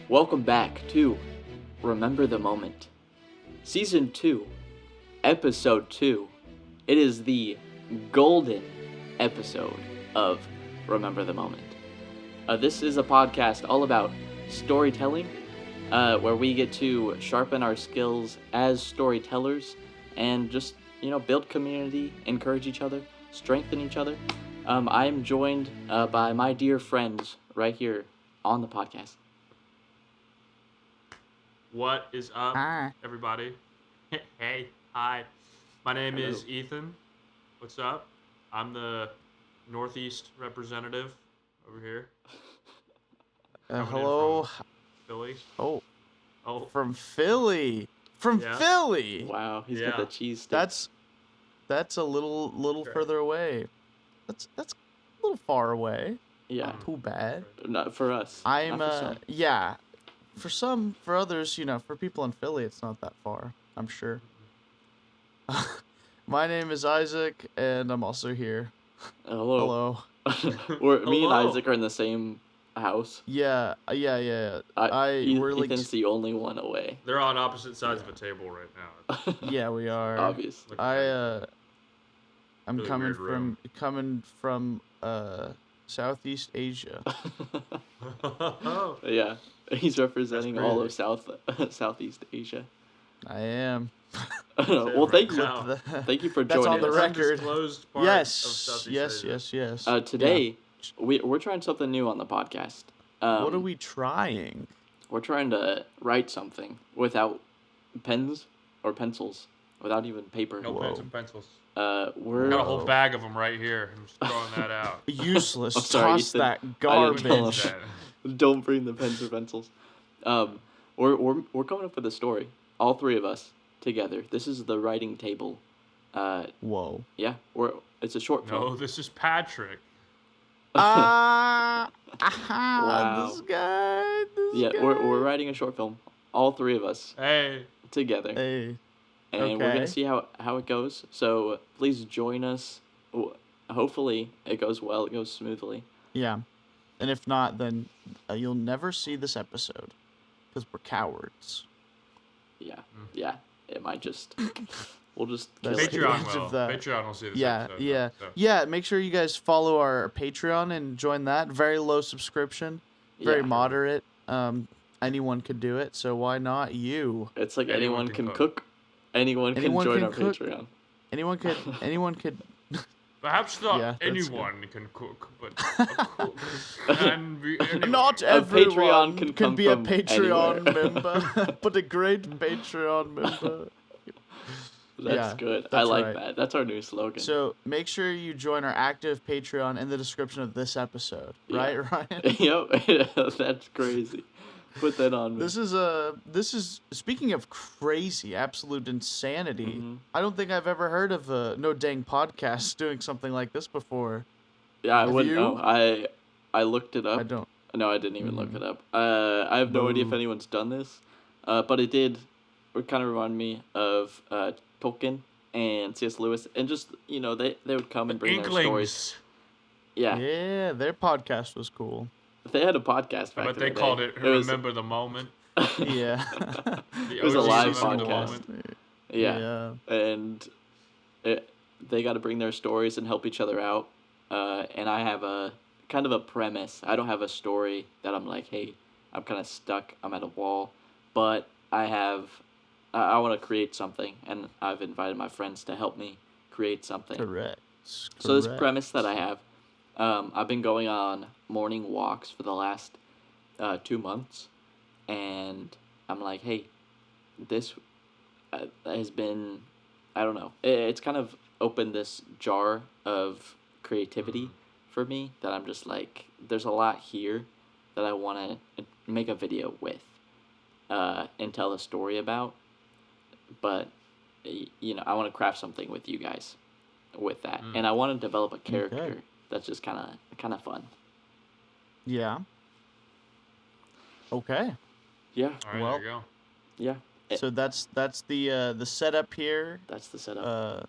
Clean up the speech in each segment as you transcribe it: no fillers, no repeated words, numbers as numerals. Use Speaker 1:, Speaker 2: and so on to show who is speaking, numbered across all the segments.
Speaker 1: Welcome back to Remember the Moment. Season 2, Episode 2. It is the golden episode of Remember the Moment. This is a podcast all about storytelling, where we get to sharpen our skills as storytellers and just, build community, encourage each other, strengthen each other. I'm joined by my dear friends right here on the podcast.
Speaker 2: What is up,
Speaker 3: Hi.
Speaker 2: everybody? Hey, hi. My name
Speaker 1: Hello.
Speaker 2: is Ethan. What's up? I'm the Northeast representative over here. Coming in
Speaker 3: Hello.
Speaker 2: from Philly.
Speaker 3: Oh,
Speaker 2: Oh,
Speaker 3: from Philly. From
Speaker 2: Yeah.
Speaker 3: Philly.
Speaker 1: Wow, he's got
Speaker 2: Yeah.
Speaker 1: the cheese stick.
Speaker 3: That's a little
Speaker 2: Sure.
Speaker 3: further away. That's a little far away.
Speaker 1: Yeah,
Speaker 3: Not too bad.
Speaker 1: not for us.
Speaker 3: I'm
Speaker 1: not for some.
Speaker 3: yeah. For others, for people in Philly, it's not that far. I'm sure. My name is Isaac, and I'm also here.
Speaker 1: Hello.
Speaker 3: Hello.
Speaker 1: Me and
Speaker 2: Hello.
Speaker 1: Isaac are in the same house.
Speaker 3: Yeah. We're like,
Speaker 1: Ethan's the only one away.
Speaker 2: they're on opposite sides of a table right now.
Speaker 3: yeah, we are.
Speaker 1: Obviously.
Speaker 3: I'm
Speaker 2: Really
Speaker 3: coming
Speaker 2: weird room.
Speaker 3: from Southeast Asia.
Speaker 2: Oh,
Speaker 1: Yeah, he's representing all
Speaker 2: pretty.
Speaker 1: of Southeast Asia.
Speaker 3: I am.
Speaker 1: Well, thank you.
Speaker 2: Wow.
Speaker 1: Thank you for
Speaker 3: That's
Speaker 1: joining
Speaker 3: on the
Speaker 1: us.
Speaker 3: record.
Speaker 2: Undisclosed part of
Speaker 3: Yes,
Speaker 2: Southeast
Speaker 3: yes,
Speaker 2: Asia.
Speaker 3: yes.
Speaker 1: Today, we're trying something new on the podcast.
Speaker 3: What are we trying?
Speaker 1: We're trying to write something without pens or pencils, without even paper.
Speaker 2: No
Speaker 3: Whoa.
Speaker 2: pens and pencils.
Speaker 1: We're
Speaker 2: Got a whole
Speaker 3: Whoa.
Speaker 2: bag of them right here. I'm just throwing that out.
Speaker 3: Useless.
Speaker 1: I'm sorry,
Speaker 3: Toss
Speaker 1: Ethan.
Speaker 3: that
Speaker 1: I didn't
Speaker 3: garbage.
Speaker 1: tell him.
Speaker 2: That.
Speaker 1: Don't bring the pens or pencils. We're coming up with a story, all three of us together. This is the writing table.
Speaker 3: Whoa.
Speaker 1: Yeah, it's a short film.
Speaker 2: No, this is Patrick.
Speaker 3: Wow.
Speaker 1: Wow.
Speaker 3: This guy.
Speaker 1: Yeah, we're writing a short film, all three of us
Speaker 2: Hey.
Speaker 1: together,
Speaker 3: Hey.
Speaker 1: and we're
Speaker 3: okay.
Speaker 1: gonna see how it goes. So please join us. Hopefully it goes well. It goes smoothly.
Speaker 3: Yeah. And if not, then you'll never see this episode because we're cowards.
Speaker 1: Yeah, yeah. It might just. We'll just.
Speaker 3: That's
Speaker 1: kill it.
Speaker 3: the
Speaker 2: Patreon
Speaker 3: age
Speaker 2: will.
Speaker 3: of that.
Speaker 2: Patreon will see this
Speaker 3: Yeah,
Speaker 2: episode.
Speaker 3: yeah,
Speaker 2: So.
Speaker 3: yeah. Make sure you guys follow our Patreon and join that. Very low subscription, very
Speaker 1: Yeah.
Speaker 3: moderate. Anyone could do it, so why not you?
Speaker 1: It's like
Speaker 2: Anyone
Speaker 1: anyone
Speaker 2: can
Speaker 1: can
Speaker 2: cook.
Speaker 1: cook. Anyone can
Speaker 3: Anyone
Speaker 1: join
Speaker 3: can
Speaker 1: our
Speaker 3: cook.
Speaker 1: Patreon.
Speaker 3: Anyone could.
Speaker 2: Perhaps not
Speaker 3: Yeah, that's
Speaker 2: anyone can cook, but a cook can be anyone.
Speaker 3: Not
Speaker 1: A
Speaker 3: everyone
Speaker 1: Patreon can come
Speaker 3: be a
Speaker 1: from
Speaker 3: Patreon
Speaker 1: anywhere.
Speaker 3: member, but a great Patreon member.
Speaker 1: That's
Speaker 3: Yeah,
Speaker 1: good. I
Speaker 3: that's
Speaker 1: like
Speaker 3: right.
Speaker 1: that. That's our new slogan.
Speaker 3: So make sure you join our active Patreon in the description of this episode.
Speaker 1: Yeah.
Speaker 3: Right, Ryan?
Speaker 1: Yep, that's crazy. Put that on me.
Speaker 3: This is speaking of crazy, absolute insanity.
Speaker 1: Mhm.
Speaker 3: I don't think I've ever heard of No Dang Podcast doing something like this before.
Speaker 1: Yeah, I
Speaker 3: Have
Speaker 1: wouldn't
Speaker 3: you?
Speaker 1: know. I looked it up.
Speaker 3: I don't.
Speaker 1: No, I didn't even look it up. I have no idea if
Speaker 3: Boo.
Speaker 1: anyone's done this, but it did. It kind of remind me of Tolkien and C.S. Lewis, and just they would come and bring their stories.
Speaker 2: Inklings.
Speaker 1: Yeah,
Speaker 3: Yeah, their podcast was cool.
Speaker 1: they had a podcast back
Speaker 2: But
Speaker 1: in
Speaker 2: they
Speaker 1: the day.
Speaker 2: called it
Speaker 1: was-
Speaker 2: Remember the Moment.
Speaker 3: Yeah.
Speaker 2: The
Speaker 1: It was a
Speaker 2: OG
Speaker 1: live
Speaker 2: Remember the
Speaker 1: podcast.
Speaker 2: Moment.
Speaker 1: Yeah, and they got to bring their stories and help each other out. And I have a kind of a premise. I don't have a story that I'm like, hey, I'm kind of stuck. I'm at a wall, but I want to create something, and I've invited my friends to help me create something.
Speaker 3: Correct.
Speaker 1: So this premise that I have, I've been going on morning walks for the last 2 months, and I'm like, hey, this has been, I don't know, it's kind of opened this jar of creativity for me that I'm just like, there's a lot here that I want to make a video with and tell a story about, but I want to craft something with you guys with that, and I want to develop a character
Speaker 3: Okay.
Speaker 1: that's just kind of fun.
Speaker 3: Yeah. Okay.
Speaker 1: Yeah,
Speaker 2: All right,
Speaker 3: Well-
Speaker 2: there you go.
Speaker 1: yeah,
Speaker 3: So that's the setup here.
Speaker 1: that's the setup.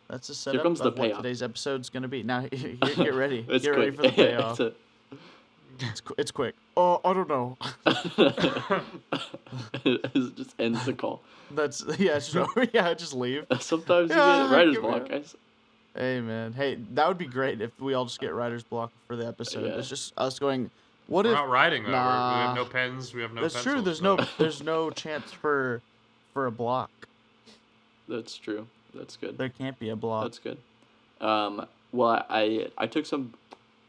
Speaker 3: That's the setup
Speaker 1: comes the
Speaker 3: of what
Speaker 1: payoff.
Speaker 3: today's episode's gonna be. Now, get ready.
Speaker 1: It's
Speaker 3: Get ready
Speaker 1: quick.
Speaker 3: for the payoff. It's quick. Oh, I don't know.
Speaker 1: It just ends the call.
Speaker 3: That's sure. Yeah, just leave.
Speaker 1: Sometimes you
Speaker 3: Yeah,
Speaker 1: get writer's
Speaker 3: give me
Speaker 1: block,
Speaker 3: a-
Speaker 1: guys.
Speaker 3: Hey man, hey, that would be great if we all just get writer's block for the episode.
Speaker 1: Yeah.
Speaker 3: It's just us going. What
Speaker 2: We're
Speaker 3: if?
Speaker 2: not writing though. We have
Speaker 3: Nah,
Speaker 2: no pens. We have no
Speaker 3: that's
Speaker 2: pencils.
Speaker 3: true. There's
Speaker 2: so.
Speaker 3: no chance for a block.
Speaker 1: That's true. That's good.
Speaker 3: There can't be a block.
Speaker 1: That's good. Well, I took some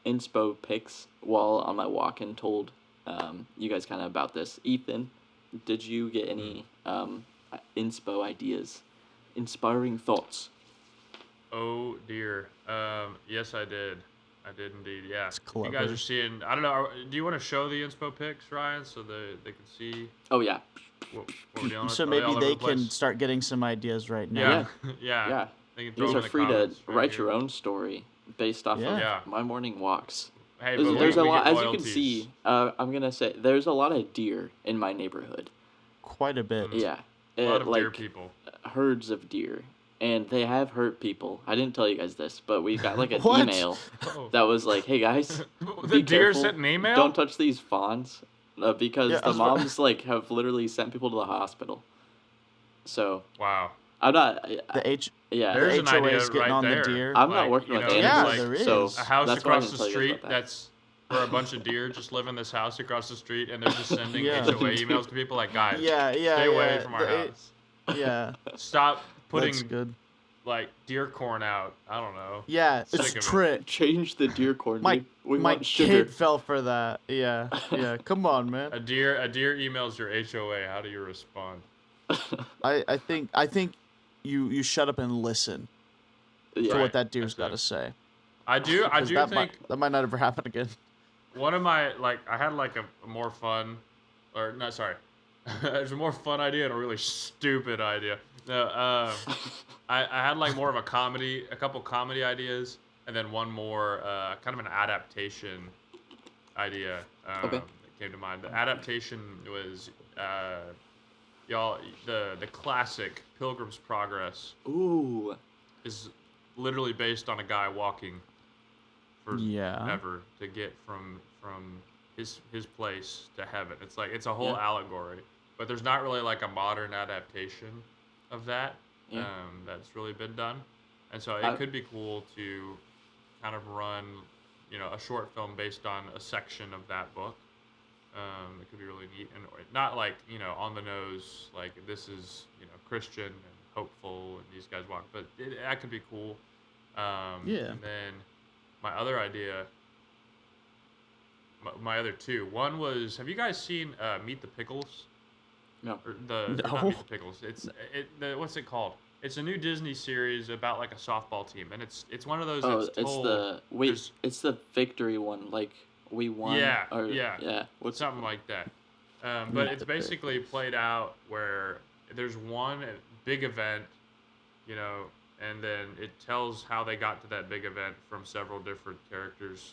Speaker 1: inspo pics while on my walk and told you guys kind of about this. Ethan, did you get any inspo ideas, inspiring thoughts?
Speaker 2: Oh dear. Yes, I did. I did indeed. Yeah.
Speaker 3: It's
Speaker 2: You guys
Speaker 3: clever.
Speaker 2: are seeing. I don't know. Do you want to show the inspo pics, Ryan, so they can see
Speaker 1: Oh yeah,
Speaker 2: what we're dealing with?
Speaker 3: So
Speaker 2: Are
Speaker 3: maybe
Speaker 2: all over
Speaker 3: they
Speaker 2: the place?
Speaker 3: can start getting some ideas right now.
Speaker 2: Yeah. Yeah.
Speaker 1: yeah.
Speaker 2: They can throw
Speaker 1: You
Speaker 2: them
Speaker 1: guys
Speaker 2: in
Speaker 1: are
Speaker 2: the
Speaker 1: free to
Speaker 2: comments right
Speaker 1: write
Speaker 2: here.
Speaker 1: your own story based off of
Speaker 3: Yeah.
Speaker 1: my morning walks.
Speaker 2: Hey,
Speaker 1: There's,
Speaker 2: but
Speaker 1: there's
Speaker 2: we
Speaker 1: a lot,
Speaker 2: get
Speaker 1: as you can
Speaker 2: royalties.
Speaker 1: see. I'm gonna say there's a lot of deer in my neighborhood.
Speaker 3: Quite a bit.
Speaker 1: Yeah,
Speaker 2: A lot of
Speaker 1: like
Speaker 2: dear people.
Speaker 1: herds of deer, and they have hurt people. I didn't tell you guys this, but we got like an
Speaker 3: What?
Speaker 1: email
Speaker 2: Oh.
Speaker 1: that was like, "Hey guys,
Speaker 2: The
Speaker 1: be
Speaker 2: deer
Speaker 1: careful.
Speaker 2: sent an email?
Speaker 1: Don't touch these fawns, because
Speaker 3: Yeah, I
Speaker 1: the
Speaker 3: was about-
Speaker 1: moms like have literally sent people to the hospital." So
Speaker 2: Wow.
Speaker 1: I'm not.
Speaker 3: The H.
Speaker 1: Yeah,
Speaker 2: There's
Speaker 3: the
Speaker 2: an
Speaker 3: HOA
Speaker 2: idea
Speaker 3: is getting
Speaker 2: right
Speaker 3: on
Speaker 2: there.
Speaker 3: the deer.
Speaker 1: I'm not
Speaker 2: Like,
Speaker 1: working
Speaker 2: you
Speaker 1: with
Speaker 2: know,
Speaker 1: animals,
Speaker 3: Yeah, there
Speaker 1: so
Speaker 3: is.
Speaker 2: A house
Speaker 1: that's why I
Speaker 2: across
Speaker 1: didn't
Speaker 2: the
Speaker 1: tell you guys
Speaker 2: street
Speaker 1: about that.
Speaker 2: that's where a bunch of deer just live in this house across the street, and they're just sending
Speaker 3: Yeah.
Speaker 2: HOA emails to people like, guys,
Speaker 3: Yeah,
Speaker 2: stay away from our
Speaker 3: the
Speaker 2: house.
Speaker 3: Yeah,
Speaker 2: Stop putting
Speaker 3: that's good.
Speaker 2: like deer corn out. I don't know.
Speaker 3: Yeah,
Speaker 2: Sick
Speaker 3: it's
Speaker 2: of it.
Speaker 3: trick.
Speaker 1: Change the deer corn.
Speaker 3: My
Speaker 1: dude. We
Speaker 3: my
Speaker 1: want sugar.
Speaker 3: kid fell for that. Yeah, yeah. Come on, man.
Speaker 2: A deer emails your HOA. How do you respond?
Speaker 3: I think you shut up and listen to
Speaker 1: Yeah.
Speaker 3: what that deer's
Speaker 2: that's
Speaker 3: got
Speaker 2: it.
Speaker 3: to say.
Speaker 2: I do
Speaker 3: 'Cause that
Speaker 2: think
Speaker 3: that might not ever happen again.
Speaker 2: one of my I had like a more fun, or no, sorry, there's a more fun idea and a really stupid idea. No, I had like more of a couple comedy ideas, and then one more kind of an adaptation idea
Speaker 1: Okay.
Speaker 2: that came to mind. The adaptation was y'all the classic Pilgrim's Progress
Speaker 1: Ooh.
Speaker 2: is literally based on a guy walking
Speaker 3: Yeah.
Speaker 2: forever to get from his place to heaven. It's like it's a whole
Speaker 1: Yeah.
Speaker 2: allegory, but there's not really like a modern adaptation of that
Speaker 1: Yeah.
Speaker 2: that's really been done, and so
Speaker 1: I-
Speaker 2: it could be cool to kind of run, a short film based on a section of that book. It could be really neat and not like on the nose like this is Christian and hopeful and these guys walk, but that could be cool.
Speaker 3: Yeah.
Speaker 2: And then my other idea, my other two. One was, have you guys seen Meet the Pickles?
Speaker 1: No.
Speaker 2: Or not
Speaker 3: No.
Speaker 2: Meet the Pickles. What's it called? It's a new Disney series about like a softball team, and it's one of those.
Speaker 1: Oh,
Speaker 2: that's
Speaker 1: it's
Speaker 2: told, there's
Speaker 1: it's the victory one. Like we won.
Speaker 2: Yeah,
Speaker 1: Or,
Speaker 2: yeah.
Speaker 1: Yeah. What's
Speaker 2: something like that. But
Speaker 3: Meet
Speaker 2: it's
Speaker 3: the Pickles.
Speaker 2: basically played out where there's one big event, and then it tells how they got to that big event from several different characters'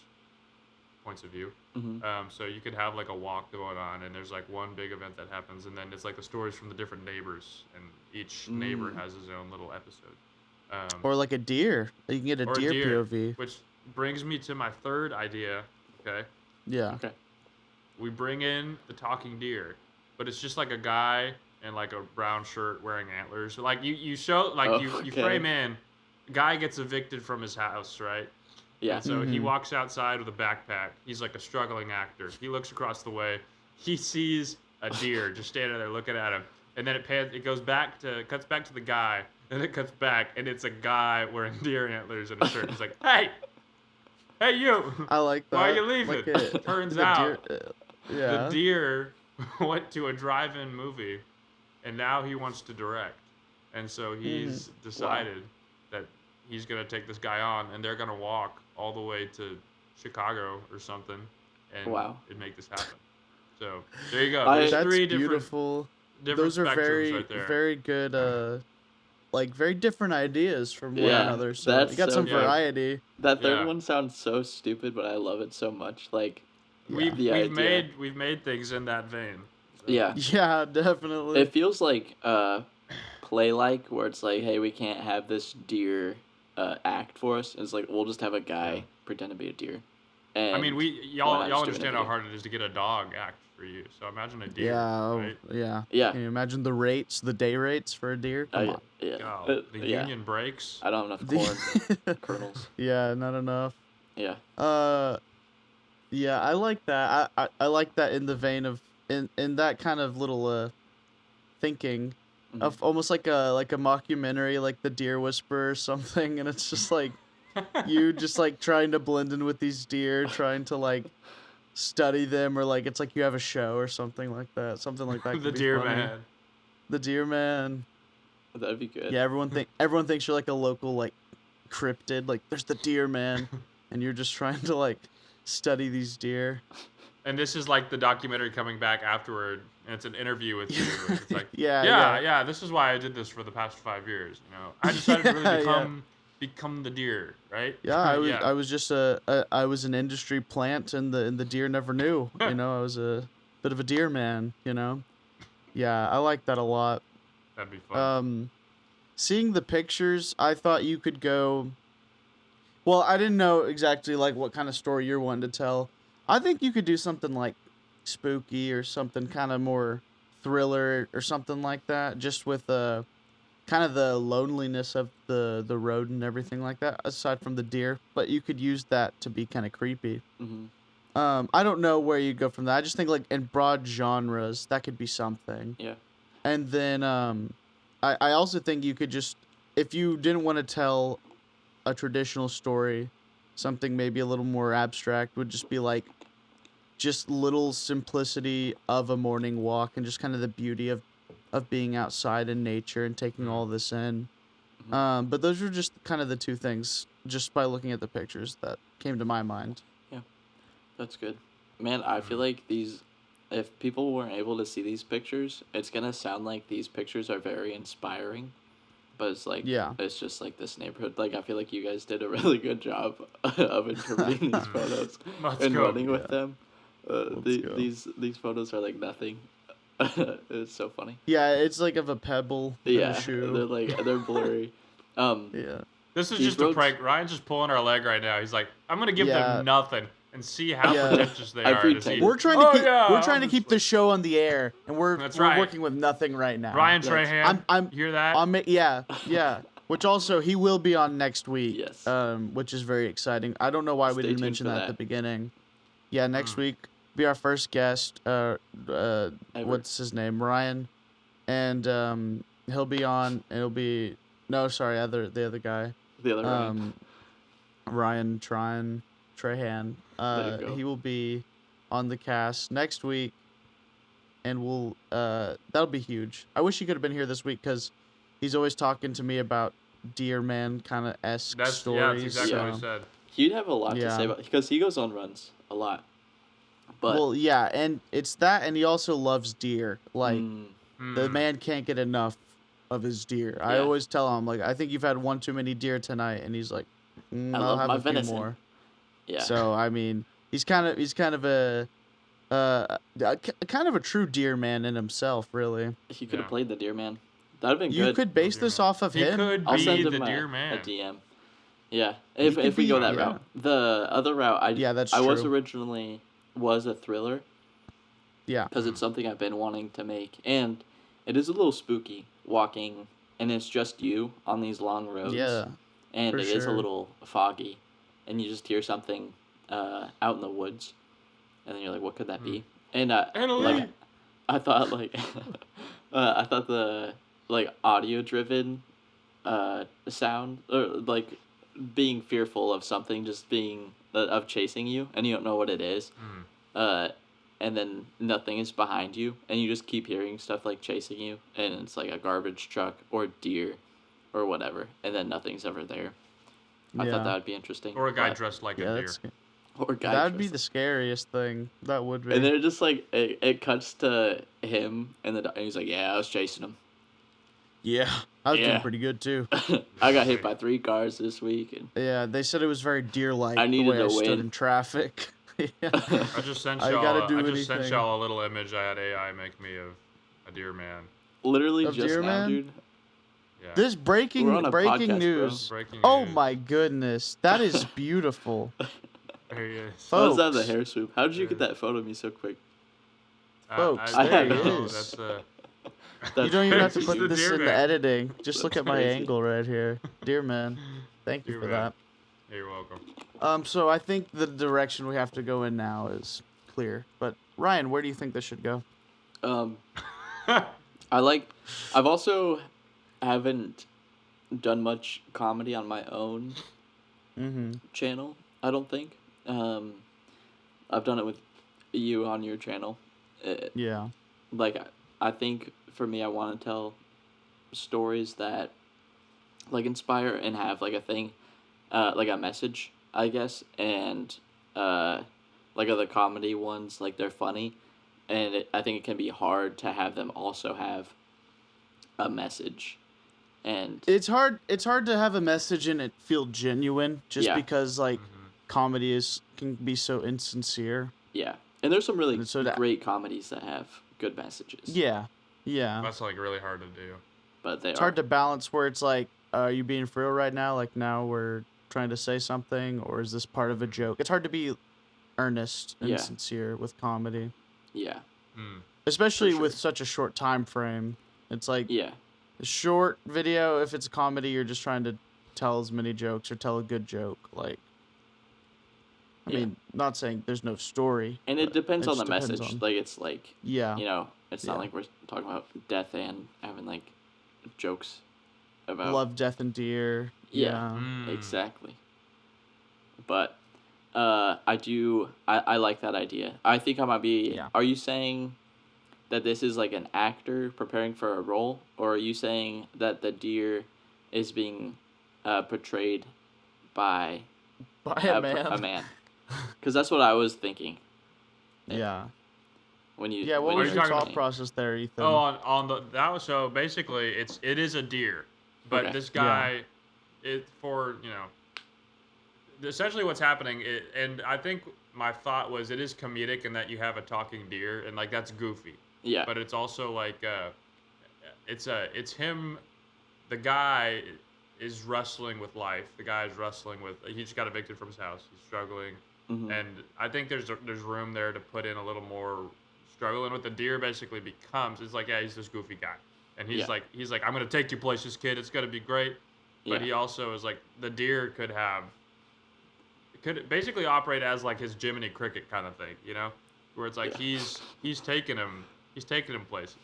Speaker 2: points of view.
Speaker 1: Mhm.
Speaker 2: So you could have like a walk going on, and there's like one big event that happens, and then it's like the stories from the different neighbors, and each neighbor has his own little episode.
Speaker 3: Or like a deer. You can get a
Speaker 2: Or a
Speaker 3: deer,
Speaker 2: deer.
Speaker 3: POV.
Speaker 2: Which brings me to my third idea. Okay.
Speaker 3: Yeah.
Speaker 1: Okay.
Speaker 2: We bring in the talking deer, but it's just like a guy in like a brown shirt wearing antlers. Like you show like you
Speaker 1: Okay.
Speaker 2: frame in, guy gets evicted from his house, right?
Speaker 1: Yeah.
Speaker 2: And so he
Speaker 3: Mhm.
Speaker 2: walks outside with a backpack. He's like a struggling actor. He looks across the way. He sees a deer just standing there looking at him. And then it cuts back to the guy, and it cuts back, and it's a guy wearing deer antlers and a shirt. He's like, hey you,
Speaker 3: I like that.
Speaker 2: why are you leaving?
Speaker 3: Like
Speaker 2: Turns
Speaker 3: the
Speaker 2: out
Speaker 3: yeah.
Speaker 2: the deer went to a drive-in movie, and now he wants to direct. And so he's decided that he's going to take this guy on, and they're going to walk all the way to Chicago or something and
Speaker 1: Wow.
Speaker 2: make this happen. So there you go.
Speaker 1: I-
Speaker 2: There's
Speaker 3: That's
Speaker 2: three
Speaker 3: beautiful.
Speaker 2: different
Speaker 3: Those are
Speaker 2: spectrums
Speaker 3: very
Speaker 2: right there.
Speaker 3: very good like very different ideas from one
Speaker 1: Yeah,
Speaker 3: another. So
Speaker 1: that's
Speaker 3: you got
Speaker 1: so
Speaker 3: some
Speaker 1: good.
Speaker 3: variety.
Speaker 1: That third
Speaker 2: Yeah.
Speaker 1: one sounds so stupid, but I love it so much. Like,
Speaker 2: We've
Speaker 1: the idea.
Speaker 2: made things in that vein. So,
Speaker 1: yeah.
Speaker 3: Yeah, definitely.
Speaker 1: It feels like play-like, where it's like, hey, we can't have this deer act for us. And it's like, we'll just have a guy pretend to be a deer. And
Speaker 2: I mean,
Speaker 1: why
Speaker 2: y'all
Speaker 1: not just do
Speaker 2: understand
Speaker 1: it in
Speaker 2: how
Speaker 1: a
Speaker 2: hard it is to get a dog act for you. So imagine a deer,
Speaker 3: Yeah,
Speaker 2: right?
Speaker 3: yeah.
Speaker 1: Yeah.
Speaker 3: Can you imagine the rates, the day rates for a deer? Come on.
Speaker 1: Yeah.
Speaker 2: Oh, the
Speaker 1: Yeah.
Speaker 2: union breaks.
Speaker 1: I don't have enough corn kernels.
Speaker 3: Yeah, not enough.
Speaker 1: Yeah.
Speaker 3: Yeah, I like that. I like that in the vein of in that kind of little thinking of almost like a mockumentary, like the Deer Whisperer or something, and it's just like you just like trying to blend in with these deer, trying to like study them, or like it's like you have a show or something like that. Something like that could
Speaker 2: The
Speaker 3: be
Speaker 2: deer
Speaker 3: funny.
Speaker 2: man.
Speaker 3: The Deer Man.
Speaker 1: That'd be good.
Speaker 3: Yeah, everyone thinks you're like a local like cryptid, like there's the Deer Man, and you're just trying to like study these deer.
Speaker 2: And this is like the documentary coming back afterward, and it's an interview with you. And it's like,
Speaker 3: Yeah.
Speaker 2: yeah, this is why I did this for the past 5 years. You know, I decided to really become the deer, right?
Speaker 3: Yeah, I was just I was an industry plant, and the deer never knew. You know, I was a bit of a deer man. You know, yeah, I like that a lot.
Speaker 2: That'd be fun.
Speaker 3: Seeing the pictures, I thought you could go. Well, I didn't know exactly like what kind of story you're wanting to tell. I think you could do something like spooky or something kind of more thriller or something like that, just with kind of the loneliness of the road and everything like that, aside from the deer. But you could use that to be kind of creepy. I don't know where you go from that. I just think like in broad genres, that could be something.
Speaker 1: Yeah.
Speaker 3: And then I also think you could just, if you didn't want to tell a traditional story, something maybe a little more abstract would just be like just little simplicity of a morning walk and just kind of the beauty of being outside in nature and taking all this in. But those are just kind of the two things, just by looking at the pictures, that came to my mind.
Speaker 1: Yeah. That's good. Man, I feel like if people weren't able to see these pictures, it's going to sound like these pictures are very inspiring. But it's like, it's just like this neighborhood. Like, I feel like you guys did a really good job of interpreting these photos and running with them. These photos are like nothing. It's so funny.
Speaker 3: Yeah, it's like of a pebble in a shoe.
Speaker 1: They're blurry.
Speaker 3: Yeah.
Speaker 2: This is just a prank. Ryan's just pulling our leg right now. He's like, I'm gonna give them nothing and see how pretentious they are.
Speaker 3: We're trying to keep the show on the air, and we're working with nothing right now.
Speaker 2: Ryan Trahan,
Speaker 3: I'm
Speaker 2: hear that?
Speaker 3: Yeah. Which also he will be on next week.
Speaker 1: Yes.
Speaker 3: Which is very exciting. I don't know why we didn't mention that at the beginning. Yeah, next week be our first guest. What's his name? Ryan, and he'll be on. It'll be the other guy.
Speaker 1: The other
Speaker 3: Ryan Trahan. He will be on the cast next week, and we'll that'll be huge. I wish he could have been here this week because he's always talking to me about Deer Man kind of esque stories.
Speaker 2: Yeah, that's exactly what he said.
Speaker 1: He'd have a lot to say about, because he goes on runs a lot. But
Speaker 3: well, yeah, and it's that, and he also loves deer. Like the man can't get enough of his deer. I always tell him, like, I think you've had one too many deer tonight, and he's like, I'll have a few more.
Speaker 1: Yeah.
Speaker 3: So I mean, he's kind of a kind of a true deer man in himself, really.
Speaker 1: He could have played the Deer Man. That'd have been
Speaker 3: You
Speaker 1: good.
Speaker 3: could base this off of him.
Speaker 2: Could
Speaker 1: I'll
Speaker 2: be
Speaker 1: send him
Speaker 2: the Deer
Speaker 1: a
Speaker 2: Man.
Speaker 1: DM. Yeah, if we go that route. The other route, I was originally a thriller.
Speaker 3: Yeah.
Speaker 1: Because it's something I've been wanting to make, and it is a little spooky walking, and it's just you on these long roads.
Speaker 3: Yeah.
Speaker 1: And it is a little foggy, and you just hear something out in the woods, and then you're like, what could that be? And like, I thought like I thought the like audio driven sound, or like being fearful of something just being of chasing you, and you don't know what it is, and then nothing is behind you, and you just keep hearing stuff like chasing you, and it's like a garbage truck or deer or whatever, and then nothing's ever there. I thought that would be interesting.
Speaker 2: Or a guy dressed like a deer.
Speaker 3: That would be the scariest thing. That would be.
Speaker 1: And then it just like it cuts to him, and he's like, "Yeah, I was chasing him.
Speaker 3: Yeah, I was doing pretty good too.
Speaker 1: I got hit by 3 cars this week." And
Speaker 3: yeah, they said it was very deer-like.
Speaker 1: I needed
Speaker 3: the way
Speaker 1: to
Speaker 3: I
Speaker 1: win.
Speaker 3: stood in traffic.
Speaker 2: I just sent y'all a little image I had AI make me of a deer man.
Speaker 1: Literally
Speaker 3: of
Speaker 1: just
Speaker 3: deer
Speaker 1: now,
Speaker 3: man?
Speaker 1: dude.
Speaker 2: Yeah.
Speaker 3: This breaking
Speaker 1: podcast,
Speaker 3: news.
Speaker 2: Breaking
Speaker 3: Oh
Speaker 2: news.
Speaker 3: my goodness, that is beautiful.
Speaker 2: There he is.
Speaker 1: How was that the
Speaker 3: Folks.
Speaker 1: hair swoop? How did you get that photo of me so quick?
Speaker 3: Folks,
Speaker 1: I
Speaker 3: there he
Speaker 1: had no-
Speaker 3: is.
Speaker 2: That's
Speaker 3: You
Speaker 1: That's
Speaker 3: don't even have to
Speaker 1: crazy,
Speaker 3: put
Speaker 1: dude.
Speaker 3: this
Speaker 2: deer
Speaker 3: in the
Speaker 2: man.
Speaker 3: editing. Just look
Speaker 1: That's
Speaker 3: at my
Speaker 1: crazy.
Speaker 3: angle right here. Dear man, thank you
Speaker 2: Dear
Speaker 3: for
Speaker 2: man.
Speaker 3: that.
Speaker 2: You're welcome.
Speaker 3: So I think the direction we have to go in now is clear. But Ryan, where do you think this should go?
Speaker 1: I've also haven't done much comedy on my own
Speaker 3: Mm-hmm.
Speaker 1: channel, I don't think. I've done it with you on your channel.
Speaker 3: Yeah.
Speaker 1: Like, I think for me, I want to tell stories that, like, inspire and have, like, a thing, like a message, I guess, and, like, other comedy ones, like, they're funny, and I think it can be hard to have them also have a message, and,
Speaker 3: It's hard to have a message and it feel genuine just
Speaker 1: Yeah.
Speaker 3: because like
Speaker 2: Mhm.
Speaker 3: comedy can be so insincere.
Speaker 1: yeah, and there's some really
Speaker 3: And so that-
Speaker 1: great comedies that have good messages.
Speaker 3: Yeah. Yeah.
Speaker 2: That's like really hard to do.
Speaker 1: But they
Speaker 3: It's
Speaker 1: are.
Speaker 3: hard to balance where it's like, are you being for real right now? Like now we're trying to say something, or is this part of a joke? It's hard to be earnest and
Speaker 1: Yeah.
Speaker 3: sincere with comedy,
Speaker 1: Yeah,
Speaker 2: Mm.
Speaker 3: especially
Speaker 1: sure.
Speaker 3: with such a short time frame. It's like
Speaker 1: yeah,
Speaker 3: a short video. If it's a comedy, you're just trying to tell as many jokes or tell a good joke. Like, I
Speaker 1: Yeah.
Speaker 3: mean, not saying there's no story,
Speaker 1: and it
Speaker 3: but
Speaker 1: depends on the
Speaker 3: just depends
Speaker 1: message.
Speaker 3: on-
Speaker 1: Like, it's like,
Speaker 3: Yeah.
Speaker 1: it's
Speaker 3: Yeah.
Speaker 1: not like we're talking about death and having like jokes about
Speaker 3: Love, Death, and Deer.
Speaker 1: Yeah.
Speaker 2: Mm.
Speaker 1: Exactly. But I like that idea. I think I might be.
Speaker 3: Yeah.
Speaker 1: Are you saying that this is like an actor preparing for a role, or are you saying that the deer is being portrayed by
Speaker 3: By a man.
Speaker 1: a man? Because that's what I was thinking
Speaker 3: Yeah.
Speaker 1: when you.
Speaker 3: Yeah. What
Speaker 1: when
Speaker 2: Are
Speaker 3: was
Speaker 2: you
Speaker 3: your
Speaker 2: talking
Speaker 3: thought
Speaker 2: about-
Speaker 3: process there, Ethan?
Speaker 2: Oh, on the that was so basically it is a deer, but
Speaker 1: Okay.
Speaker 2: this guy, essentially what's happening, and I think my thought was it is comedic in that you have a talking deer and like that's goofy,
Speaker 1: Yeah.
Speaker 2: but it's also like it's him, the guy is wrestling with life. The guy is wrestling with he just got evicted from his house. He's struggling.
Speaker 1: Mhm.
Speaker 2: And I think there's room there to put in a little more struggle. And what the deer basically becomes is like, yeah, he's this goofy guy, and he's
Speaker 1: Yeah.
Speaker 2: like, I'm gonna take you places, kid. It's gonna be great. But
Speaker 1: Yeah.
Speaker 2: he also is like the deer could basically operate as like his Jiminy Cricket kind of thing, where it's like
Speaker 1: Yeah.
Speaker 2: he's taking him places,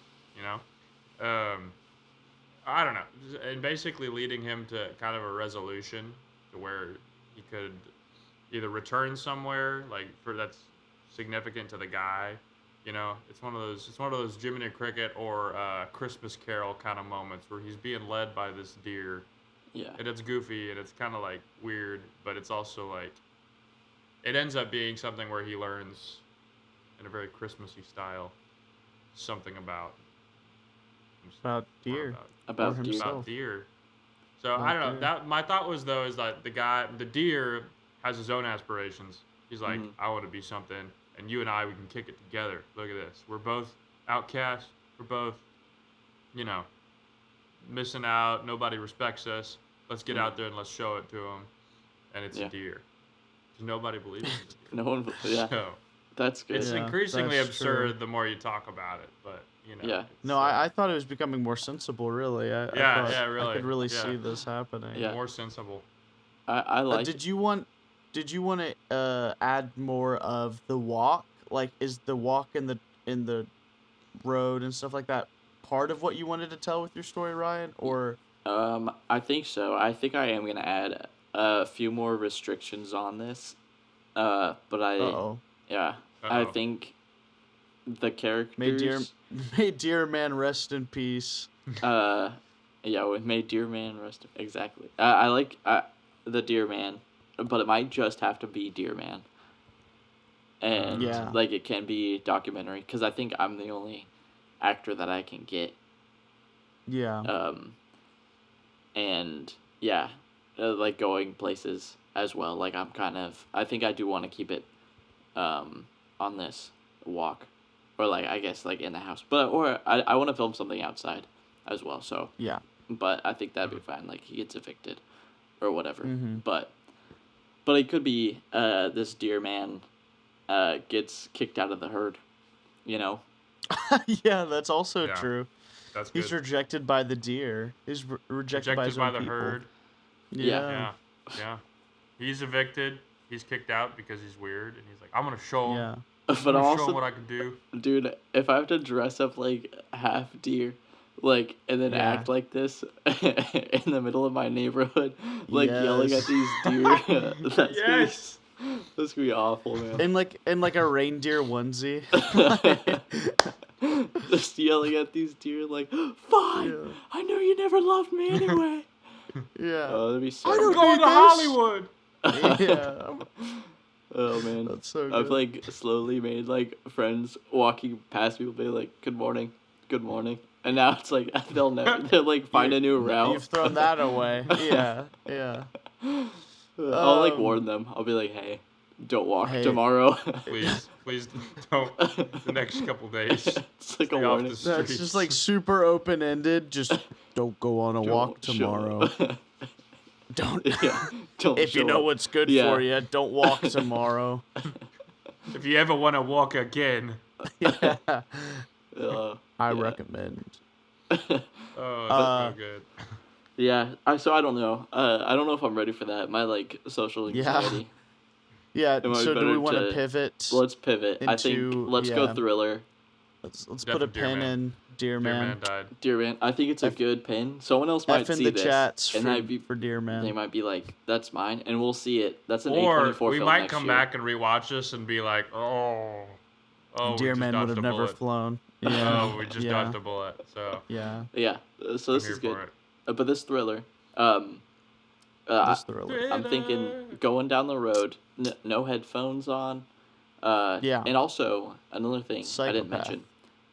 Speaker 2: I don't know, and basically leading him to kind of a resolution to where he could either return somewhere like that's significant to the guy, it's one of those Jiminy Cricket or Christmas Carol kind of moments where he's being led by this deer,
Speaker 1: Yeah.
Speaker 2: and it's goofy and it's kind of like weird, but it's also like it ends up being something where he learns in a very Christmassy style something about
Speaker 3: About deer.
Speaker 1: About
Speaker 3: Or
Speaker 1: deer.
Speaker 3: himself.
Speaker 2: about deer. So
Speaker 3: About
Speaker 2: I don't know.
Speaker 3: deer.
Speaker 2: That my thought was though is that the deer has his own aspirations. He's like,
Speaker 1: Mhm.
Speaker 2: I want to be something, and you and I we can kick it together. Look at this. We're both outcasts. We're both, missing out. Nobody respects us. Let's get out there and let's show it to them. And it's
Speaker 1: Yeah.
Speaker 2: a deer. 'Cause nobody believes it's a deer.
Speaker 1: No one. Yeah.
Speaker 2: So
Speaker 1: That's good.
Speaker 2: it's
Speaker 3: Yeah,
Speaker 2: increasingly
Speaker 3: that's
Speaker 2: absurd
Speaker 3: true.
Speaker 2: the more you talk about it. But
Speaker 1: Yeah.
Speaker 2: it's,
Speaker 3: No, I thought it was becoming more sensible. Really, I
Speaker 2: Yeah,
Speaker 3: thought
Speaker 2: yeah,
Speaker 3: I
Speaker 2: really,
Speaker 3: could really
Speaker 2: yeah.
Speaker 3: see this happening.
Speaker 1: Yeah.
Speaker 2: more sensible.
Speaker 1: I like.
Speaker 3: Did you want to add more of the walk? Like, is the walk in the road and stuff like that part of what you wanted to tell with your story, Ryan? Or
Speaker 1: I think so. I think I am gonna add a few more restrictions on this. But
Speaker 3: uh-oh,
Speaker 1: yeah, I
Speaker 2: Uh-oh.
Speaker 1: think the
Speaker 3: may
Speaker 1: characters.
Speaker 3: dear man rest in peace.
Speaker 1: Yeah, with May Deer Man rest. Exactly. I like the Deer Man, but it might just have to be Deer Man. And
Speaker 3: Yeah.
Speaker 1: like it can be documentary because I think I'm the only actor that I can get.
Speaker 3: Yeah,
Speaker 1: And yeah, like going places as well. Like I think I do want to keep it, on this walk, or like I guess like in the house, or I want to film something outside, as well. So,
Speaker 3: yeah.
Speaker 1: but I think that'd be fine. Like he gets evicted, or whatever.
Speaker 3: Mhm.
Speaker 1: But But it could be this deer man gets kicked out of the herd. You know.
Speaker 3: Yeah, that's also
Speaker 2: Yeah.
Speaker 3: true.
Speaker 2: That's
Speaker 3: He's
Speaker 2: good.
Speaker 3: rejected by the deer. He's rejected by his own
Speaker 2: the
Speaker 3: people.
Speaker 2: herd.
Speaker 1: Yeah.
Speaker 2: Yeah. Yeah. He's evicted. He's kicked out because he's weird, and he's like, I'm gonna show him.
Speaker 3: Yeah.
Speaker 2: I'm
Speaker 1: But
Speaker 2: gonna show him
Speaker 1: also,
Speaker 2: what I can do.
Speaker 1: dude, if I have to dress up like half deer, like, and then
Speaker 3: Yeah.
Speaker 1: act like this in the middle of my neighborhood, like yelling at
Speaker 3: Yes.
Speaker 1: these deer,
Speaker 2: Yes.
Speaker 1: that's gonna be awful, man.
Speaker 3: In like a reindeer onesie.
Speaker 1: Just yelling at these deer, like, fine,
Speaker 3: Yeah.
Speaker 1: I know you never loved me anyway.
Speaker 3: Yeah.
Speaker 1: Oh, that'd be so.
Speaker 3: I
Speaker 2: I'm
Speaker 3: don't
Speaker 2: going to
Speaker 3: need
Speaker 2: Hollywood.
Speaker 3: Yeah.
Speaker 1: Oh man,
Speaker 3: That's so
Speaker 1: I've
Speaker 3: good.
Speaker 1: like slowly made like friends walking past people, be like, "Good morning, good morning," and now it's like they'll like find a new route.
Speaker 3: You've thrown that away. Yeah. Yeah.
Speaker 1: I'll like warn them. I'll be like, "Hey, don't walk
Speaker 3: Hey.
Speaker 1: tomorrow."
Speaker 2: Please don't. The next couple days.
Speaker 1: It's like
Speaker 2: Stay
Speaker 1: a
Speaker 2: off
Speaker 1: warning.
Speaker 2: the
Speaker 3: That's
Speaker 2: streets.
Speaker 3: just like super open ended. Just don't go on a walk
Speaker 1: Don't show
Speaker 3: tomorrow.
Speaker 1: up.
Speaker 3: Don't.
Speaker 1: Yeah, don't.
Speaker 3: If you
Speaker 1: show
Speaker 3: know
Speaker 1: up.
Speaker 3: what's good
Speaker 1: Yeah.
Speaker 3: for you, don't walk tomorrow.
Speaker 2: If you ever want to walk again.
Speaker 3: Yeah.
Speaker 1: Uh,
Speaker 3: I
Speaker 1: Yeah.
Speaker 3: recommend.
Speaker 2: Oh, that's
Speaker 3: Uh,
Speaker 2: so good.
Speaker 1: yeah, so I don't know. I don't know if I'm ready for that. My like social
Speaker 3: Yeah.
Speaker 1: anxiety.
Speaker 3: Yeah.
Speaker 1: It might be
Speaker 3: So do we
Speaker 1: better
Speaker 3: want
Speaker 1: to-
Speaker 3: to pivot?
Speaker 1: Let's pivot. I think
Speaker 3: Into-
Speaker 1: let's go
Speaker 3: yeah.
Speaker 1: thriller.
Speaker 3: Let's put a
Speaker 2: Definitely Deer
Speaker 3: pin
Speaker 2: Man.
Speaker 3: in Deer
Speaker 2: Dear
Speaker 3: Man.
Speaker 2: man died.
Speaker 1: Dear man, I think it's a
Speaker 3: F-
Speaker 1: good pin. Someone else might
Speaker 3: F in
Speaker 1: see
Speaker 3: the
Speaker 1: this,
Speaker 3: chats
Speaker 1: and
Speaker 3: for Deer
Speaker 1: they
Speaker 3: Man.
Speaker 1: might be like, "That's mine," and we'll see it. That's an
Speaker 2: Or
Speaker 1: A24
Speaker 2: we
Speaker 1: film
Speaker 2: might
Speaker 1: next
Speaker 2: come
Speaker 1: year.
Speaker 2: back and rewatch this and be like, oh, we
Speaker 3: Deer
Speaker 2: just
Speaker 3: Man would
Speaker 2: dodged
Speaker 3: have
Speaker 2: a
Speaker 3: never
Speaker 2: bullet.
Speaker 3: flown. Yeah.
Speaker 2: Oh, we just
Speaker 3: yeah.
Speaker 2: dodged a bullet. So
Speaker 3: Yeah.
Speaker 1: Yeah, so
Speaker 2: I'm
Speaker 1: this
Speaker 2: here
Speaker 1: is good.
Speaker 2: for it.
Speaker 1: But this thriller,
Speaker 3: This thriller.
Speaker 1: I'm thinking going down the road, no headphones on.
Speaker 3: Yeah.
Speaker 1: And also another thing I didn't
Speaker 3: Psychopath.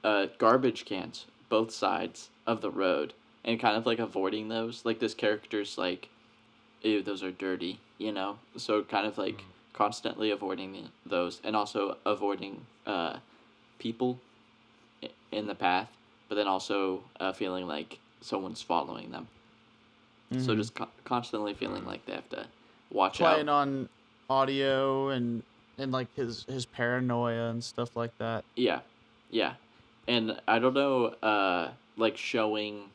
Speaker 1: mention, garbage cans, both sides of the road, and kind of like avoiding those. Like this character's like, ew, those are dirty, you know. So kind of like constantly avoiding those, and also avoiding people in the path, but then also feeling like someone's following them. So
Speaker 3: Mhm.
Speaker 1: just constantly feeling like they have to watch
Speaker 3: Playing
Speaker 1: out.
Speaker 3: on audio and like his paranoia and stuff like that.
Speaker 1: Yeah, yeah, and I don't know, like showing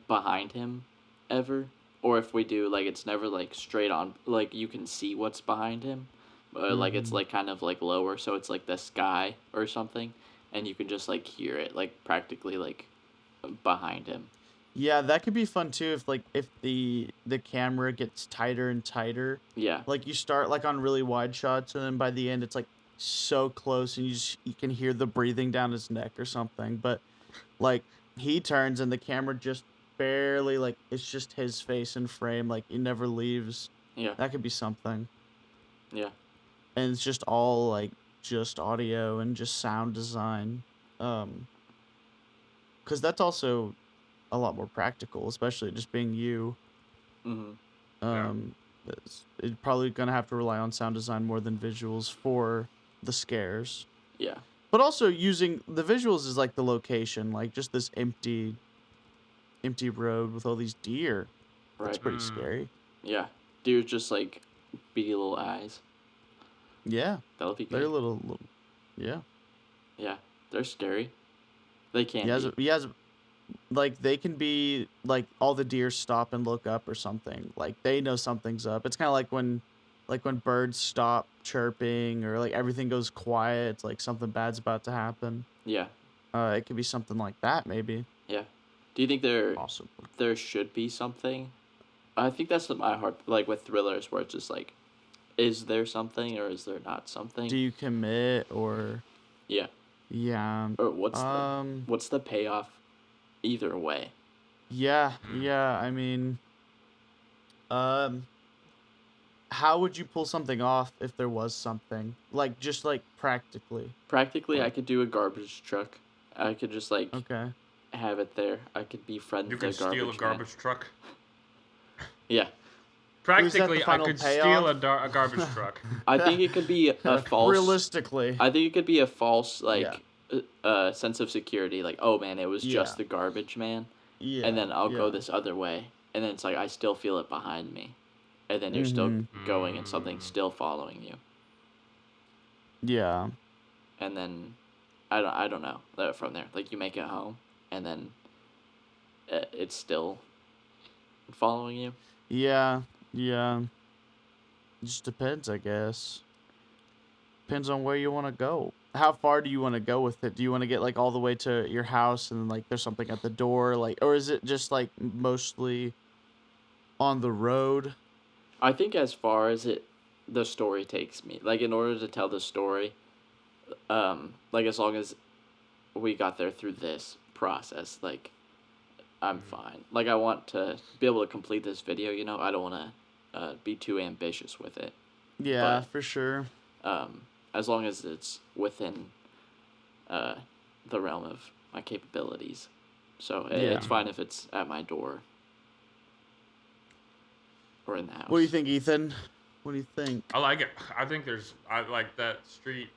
Speaker 1: behind him ever, or if we do, like it's never like straight on, like you can see what's behind him, like it's
Speaker 3: Mhm.
Speaker 1: like kind of like lower, so it's like the sky or something, and you can just like hear it like practically like behind him.
Speaker 3: Yeah, that could be fun too if the camera gets tighter and tighter.
Speaker 1: Yeah,
Speaker 3: Like you start like on really wide shots and then by the end it's like so close and you can hear the breathing down his neck or something. But like he turns and the camera just barely like it's just his face in frame, like he never leaves.
Speaker 1: yeah,
Speaker 3: That could be something.
Speaker 1: yeah,
Speaker 3: And it's just all like just audio and just sound design. Cuz that's also a lot more practical, especially just being you.
Speaker 1: mm-hmm.
Speaker 3: It's probably gonna have to rely on sound design more than visuals for the scares.
Speaker 1: Yeah,
Speaker 3: But also using the visuals is like the location, like just this empty road with all these deer. That's
Speaker 1: right.
Speaker 3: pretty scary.
Speaker 1: Yeah, deer just like beady little eyes.
Speaker 3: Yeah,
Speaker 1: That'll be
Speaker 3: they're
Speaker 1: good.
Speaker 3: little yeah.
Speaker 1: Yeah, they're scary. They can
Speaker 3: He has like they can be like all the deer stop and look up or something. Like they know something's up. It's kind of like when birds stop chirping or like everything goes quiet. It's like something bad's about to happen.
Speaker 1: Yeah,
Speaker 3: It could be something like that maybe.
Speaker 1: yeah. Do you think
Speaker 3: Awesome.
Speaker 1: there should be something? I think that's what my heart like with thrillers where it's just like, is there something or is there not something?
Speaker 3: Do you commit or
Speaker 1: Yeah.
Speaker 3: yeah.
Speaker 1: Or what's the payoff either way?
Speaker 3: Yeah, I mean, how would you pull something off if there was something? Like, just like practically.
Speaker 1: Practically, I could do a garbage truck. I could just like
Speaker 3: Okay.
Speaker 1: have it there. I could befriend
Speaker 2: You
Speaker 1: the
Speaker 2: can steal a
Speaker 1: man.
Speaker 2: garbage truck.
Speaker 1: Yeah.
Speaker 2: Practically, I
Speaker 3: final
Speaker 2: could
Speaker 3: payoff?
Speaker 2: steal a garbage truck.
Speaker 1: I think it could be a false.
Speaker 3: Realistically.
Speaker 1: I think it could be a false like
Speaker 3: Yeah.
Speaker 1: sense of security. Like, oh man, it was just
Speaker 3: Yeah.
Speaker 1: the garbage man,
Speaker 3: Yeah.
Speaker 1: and then I'll go
Speaker 3: yeah.
Speaker 1: this other way, and then it's like I still feel it behind me, and then you're still going and
Speaker 2: Mm.
Speaker 1: something's still following you.
Speaker 3: Yeah.
Speaker 1: And then I don't know from there. Like you make it home, and then it's still following you.
Speaker 3: Yeah. Yeah. It just depends, I guess. Depends on where you want to go. How far do you want to go with it? Do you want to get like all the way to your house and then like there's something at the door, like, or is it just like mostly on the road?
Speaker 1: I think as far as the story takes me, like in order to tell the story, like as long as we got there through this process, like I'm fine. Like I want to be able to complete this video, you know. I don't want to be too ambitious with it.
Speaker 3: Yeah,
Speaker 1: But
Speaker 3: for sure.
Speaker 1: as long as it's within the realm of my capabilities. So it's fine if it's at my door or in the house.
Speaker 3: What do you think, Ethan? What do you think?
Speaker 2: I like it. I think I like that street,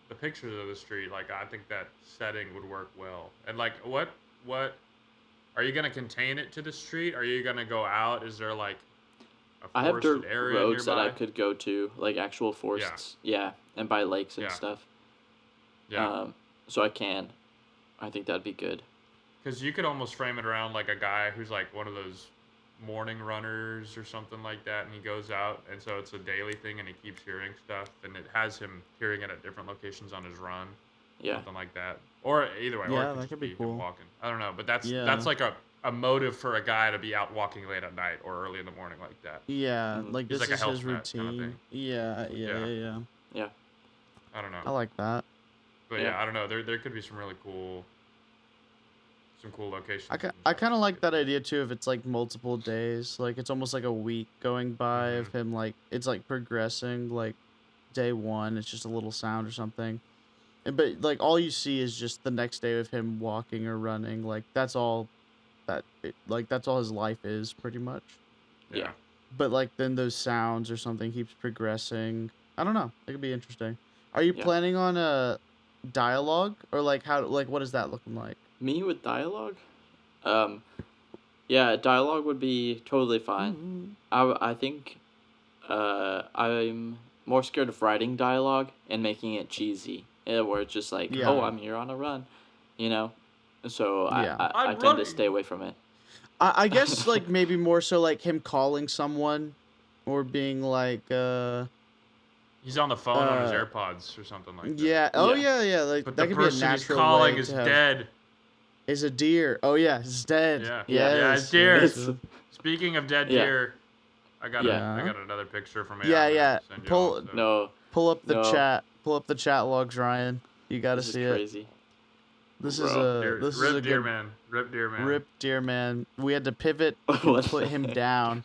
Speaker 2: the pictures of the street. Like, I think that setting would work well. And like, what are you gonna contain it to the street? Are you gonna go out? Is there like a
Speaker 1: I have
Speaker 2: forested
Speaker 1: dirt
Speaker 2: area
Speaker 1: roads
Speaker 2: nearby?
Speaker 1: that I could go to, like actual forests. Yeah, and by lakes and
Speaker 2: Yeah.
Speaker 1: stuff.
Speaker 2: Yeah.
Speaker 1: So I can. I think that'd be good.
Speaker 2: Because you could almost frame it around like a guy who's like one of those morning runners or something like that, and he goes out, and so it's a daily thing, and he keeps hearing stuff, and it has him hearing it at different locations on his run,
Speaker 1: Yeah.
Speaker 2: something like that. Or either way, or
Speaker 3: Yeah,
Speaker 2: it
Speaker 3: that
Speaker 2: just
Speaker 3: could be
Speaker 2: him
Speaker 3: cool.
Speaker 2: walking. I don't know, but that's
Speaker 3: Yeah.
Speaker 2: like a motive for a guy to be out walking late at night or early in the morning like that.
Speaker 3: Yeah, like
Speaker 2: He's
Speaker 3: this
Speaker 2: like a
Speaker 3: is
Speaker 2: health
Speaker 3: his
Speaker 2: nut kinda
Speaker 3: routine.
Speaker 2: thing.
Speaker 3: Yeah.
Speaker 1: Yeah.
Speaker 2: I don't know,
Speaker 3: I like that.
Speaker 2: but
Speaker 1: Yeah.
Speaker 2: I don't know. There could be some really cool. Some cool locations.
Speaker 3: I kind of like that idea too. If it's like multiple days, like it's almost like a week going by of him, like it's like progressing. Like day one, it's just a little sound or something, but like all you see is just the next day of him walking or running. Like that's all that's all his life is pretty much.
Speaker 1: Yeah.
Speaker 3: But like then those sounds or something keeps progressing. I don't know. It could be interesting. Are you
Speaker 1: Yeah.
Speaker 3: planning on a dialogue or like how what is that looking like?
Speaker 1: Me with dialogue? Yeah, dialogue would be totally fine. I think I'm more scared of writing dialogue and making it cheesy, where it's just like,
Speaker 3: Yeah.
Speaker 1: oh, I'm here on a run, you know? So
Speaker 3: Yeah.
Speaker 1: I
Speaker 2: I'm
Speaker 1: tend
Speaker 2: running.
Speaker 1: to stay away from it.
Speaker 3: I guess like maybe more so like him calling someone or being like
Speaker 2: He's on the phone on his
Speaker 3: Uh,
Speaker 2: AirPods or something like that.
Speaker 3: yeah. Oh
Speaker 1: Yeah.
Speaker 3: yeah, like
Speaker 2: But
Speaker 3: that
Speaker 2: the
Speaker 3: could be a
Speaker 2: person he's
Speaker 3: natural
Speaker 2: calling
Speaker 3: way
Speaker 2: is
Speaker 3: to have
Speaker 2: dead.
Speaker 3: is a deer. Oh yeah, it's dead.
Speaker 2: Yeah.
Speaker 3: Yes,
Speaker 2: Yeah, it's deer.
Speaker 3: yes.
Speaker 2: Speaking of dead
Speaker 1: Yeah.
Speaker 2: deer, I got
Speaker 1: Yeah.
Speaker 2: I got another picture from AI.
Speaker 3: Yeah,
Speaker 2: I'm gonna
Speaker 3: yeah.
Speaker 2: send you
Speaker 3: Pull-
Speaker 2: also.
Speaker 1: No,
Speaker 3: Pull up the
Speaker 1: No.
Speaker 3: chat. Pull up the chat logs, Ryan. You got to
Speaker 1: this is
Speaker 3: see it.
Speaker 1: crazy.
Speaker 3: This
Speaker 1: Bro.
Speaker 3: is a
Speaker 2: Deer,
Speaker 3: this
Speaker 2: rip
Speaker 3: is a
Speaker 2: deer
Speaker 3: good
Speaker 2: man. Rip deer man.
Speaker 3: rip deer man. We had to pivot and
Speaker 1: What
Speaker 3: put
Speaker 1: the
Speaker 3: him
Speaker 1: heck,
Speaker 3: down.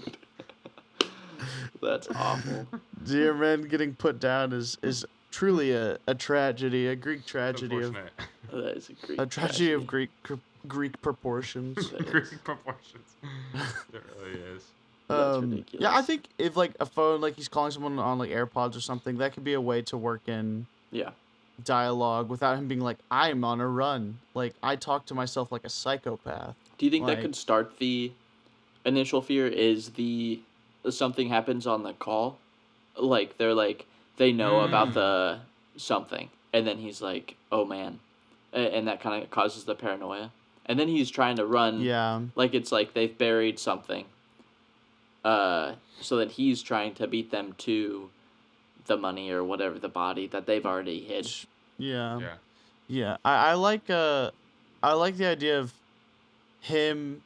Speaker 1: That's awful.
Speaker 3: Deer man getting put down is truly a tragedy, a Greek
Speaker 2: It's
Speaker 3: tragedy of
Speaker 2: unfortunate.
Speaker 1: That is a great
Speaker 3: a tragedy of Greek proportions.
Speaker 1: That is.
Speaker 2: Greek proportions. It really is.
Speaker 1: That's
Speaker 3: Yeah, I
Speaker 1: ridiculous.
Speaker 3: think if like a phone, like he's calling someone on like AirPods or something, that could be a way to work in
Speaker 1: Yeah.
Speaker 3: dialogue without him being like, "I'm on a run." Like I talk to myself like a psychopath.
Speaker 1: Do you think
Speaker 3: Like-
Speaker 1: that could start the initial fear? Is the something happens on the call, like they know about the something, and then he's like, oh man, and that kind of causes the paranoia, and then he's trying to run.
Speaker 3: Yeah,
Speaker 1: Like it's like they've buried something. So that he's trying to beat them to the money or whatever, the body that they've already hid.
Speaker 3: yeah,
Speaker 2: Yeah.
Speaker 3: yeah. I like the idea of him.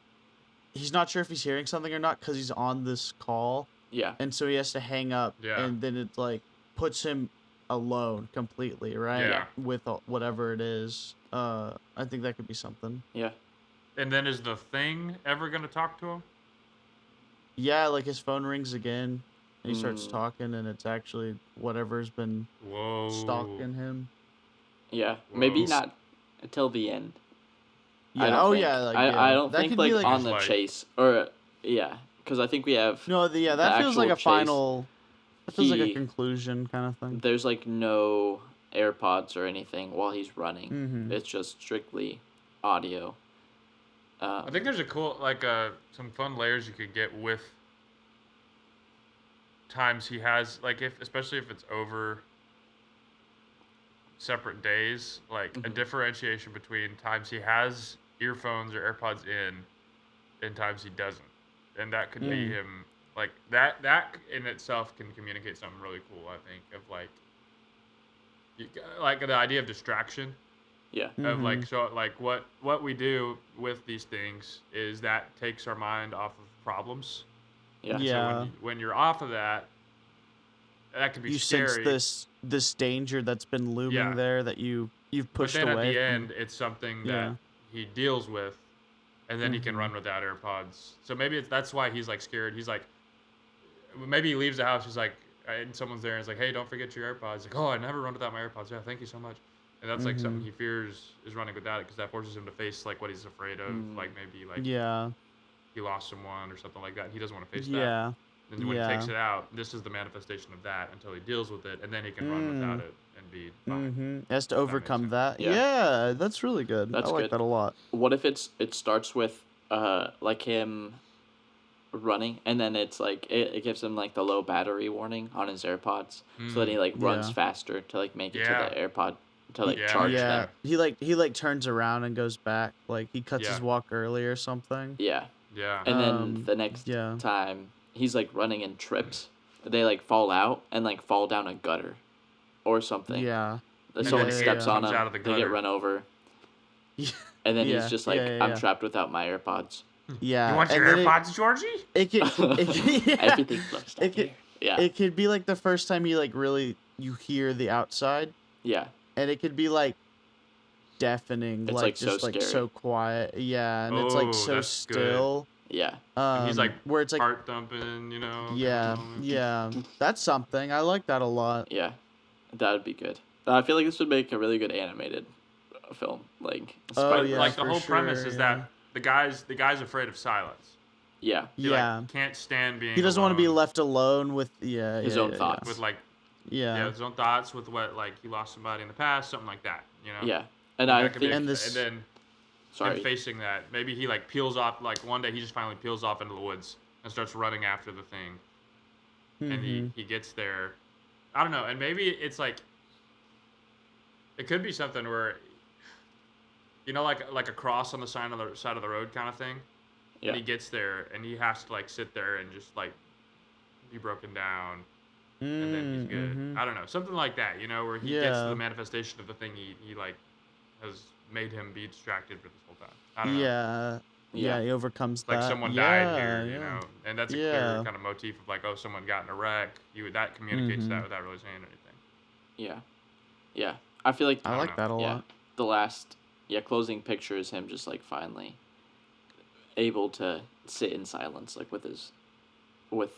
Speaker 3: He's not sure if he's hearing something or not because he's on this call,
Speaker 1: Yeah.
Speaker 3: and so he has to hang up.
Speaker 2: Yeah.
Speaker 3: And then it like puts him alone completely, right?
Speaker 2: Yeah.
Speaker 3: With whatever it is. I think that could be something.
Speaker 1: Yeah.
Speaker 2: And then is the thing ever gonna talk to him?
Speaker 3: Yeah, like his phone rings again, and he starts
Speaker 1: Mm.
Speaker 3: talking, and it's actually whatever's been
Speaker 2: Whoa.
Speaker 3: stalking him.
Speaker 1: Yeah. Maybe
Speaker 2: Whoa.
Speaker 1: not until the end.
Speaker 3: Yeah.
Speaker 1: I don't
Speaker 3: Oh
Speaker 1: think.
Speaker 3: yeah. Like,
Speaker 1: I don't
Speaker 3: that
Speaker 1: think
Speaker 3: could
Speaker 1: like
Speaker 3: be like
Speaker 1: on
Speaker 2: Just
Speaker 1: the
Speaker 2: like-
Speaker 1: chase or yeah, because I think we have
Speaker 3: no.
Speaker 1: the
Speaker 3: That feels like
Speaker 1: actual
Speaker 3: a
Speaker 1: chase,
Speaker 3: final. That feels like a
Speaker 1: he-
Speaker 3: conclusion kind of thing.
Speaker 1: there's like no AirPods or anything while he's running.
Speaker 3: Mhm.
Speaker 1: It's just strictly audio.
Speaker 2: I think there's a cool some fun layers you could get with times he has like especially if it's over separate days, like a differentiation between times he has earphones or AirPods in and times he doesn't. And that could be him like that in itself can communicate something really cool, I think, of like the idea of distraction.
Speaker 1: Yeah.
Speaker 2: Of like so like what we do with these things is that takes our mind off of problems.
Speaker 1: Yeah.
Speaker 3: Yeah.
Speaker 2: So when you're off of that, that can be
Speaker 3: You
Speaker 2: scary.
Speaker 3: sense this danger that's been looming there that you've
Speaker 2: But
Speaker 3: pushed
Speaker 2: then
Speaker 3: away.
Speaker 2: at the end, it's something that he deals with, and then he can run without AirPods. So maybe that's why he's like scared. He's like, maybe he leaves the house. He's like, and someone's there, and it's like, hey, don't forget your AirPods. Like, oh, I never run without my AirPods. Yeah, thank you so much. And that's like something he fears is running without it, because that forces him to face like what he's afraid of, like maybe like he lost someone or something like that. He doesn't want to face that. And when he takes it out, this is the manifestation of that until he deals with it, and then he can run without it and be fine.
Speaker 3: Has to overcome that.
Speaker 1: Yeah.
Speaker 3: Yeah, that's really good.
Speaker 1: That's
Speaker 3: I like
Speaker 1: good.
Speaker 3: that a lot.
Speaker 1: What if it starts with like him running, and then it's like it gives him like the low battery warning on his AirPods, so then he like runs faster to like make it to the AirPod to like charge them.
Speaker 3: He turns around and goes back, like he cuts his walk early or something.
Speaker 1: Yeah.
Speaker 2: Yeah.
Speaker 1: And then the next time he's like running and trips, they like fall out and like fall down a gutter or something.
Speaker 3: Yeah.
Speaker 1: Someone steps on
Speaker 2: comes
Speaker 1: them,
Speaker 2: out of the
Speaker 1: they get
Speaker 2: gutter.
Speaker 1: run over. And then he's just like, I'm trapped without my AirPods.
Speaker 3: Yeah.
Speaker 2: You want your AirPods, Georgie?
Speaker 3: It could,
Speaker 1: Everything flows down here. Yeah.
Speaker 3: It could be like the first time you like really you hear the outside.
Speaker 1: Yeah.
Speaker 3: And it could be like deafening,
Speaker 1: It's,
Speaker 3: like
Speaker 1: so
Speaker 3: just like
Speaker 1: scary.
Speaker 3: so quiet. Yeah, and it's like so
Speaker 2: that's
Speaker 3: still.
Speaker 1: Yeah.
Speaker 2: He's like
Speaker 3: where it's like
Speaker 2: heart thumping, you know.
Speaker 3: yeah. That's something. I like that a lot.
Speaker 1: Yeah. That would be good. I feel like this would make a really good animated film. Like,
Speaker 2: Like the
Speaker 3: for
Speaker 2: whole premise
Speaker 3: sure,
Speaker 2: is that the guy's afraid of silence.
Speaker 1: Yeah.
Speaker 2: He like, can't stand being.
Speaker 3: He doesn't want to be
Speaker 2: alone
Speaker 3: left alone with
Speaker 1: his own thoughts.
Speaker 2: with like
Speaker 3: Yeah.
Speaker 2: his own thoughts, with what like he lost somebody in the past, something like that. You know.
Speaker 1: Yeah. And I think
Speaker 2: and then
Speaker 1: sorry.
Speaker 2: facing that, maybe he like peels off. Like one day he just finally peels off into the woods and starts running after the thing, and he gets there. I don't know, and maybe it's like it could be something where, you know, like a cross on the side of the road kind of thing.
Speaker 1: Yeah.
Speaker 2: And he gets there and he has to like sit there and just like be broken down, and then he's good. I don't know, something like that, you know, where he gets to the manifestation of the thing he like has made him be distracted for this whole time. I don't know.
Speaker 3: Yeah, he overcomes
Speaker 2: Like
Speaker 3: that.
Speaker 2: someone died here, you know, and that's a clear kind of motif of like, oh, someone got in a wreck. That communicates that without really saying anything.
Speaker 1: Yeah. Yeah. I feel like
Speaker 3: I like that a lot.
Speaker 1: The last closing picture is him just like finally able to sit in silence, like with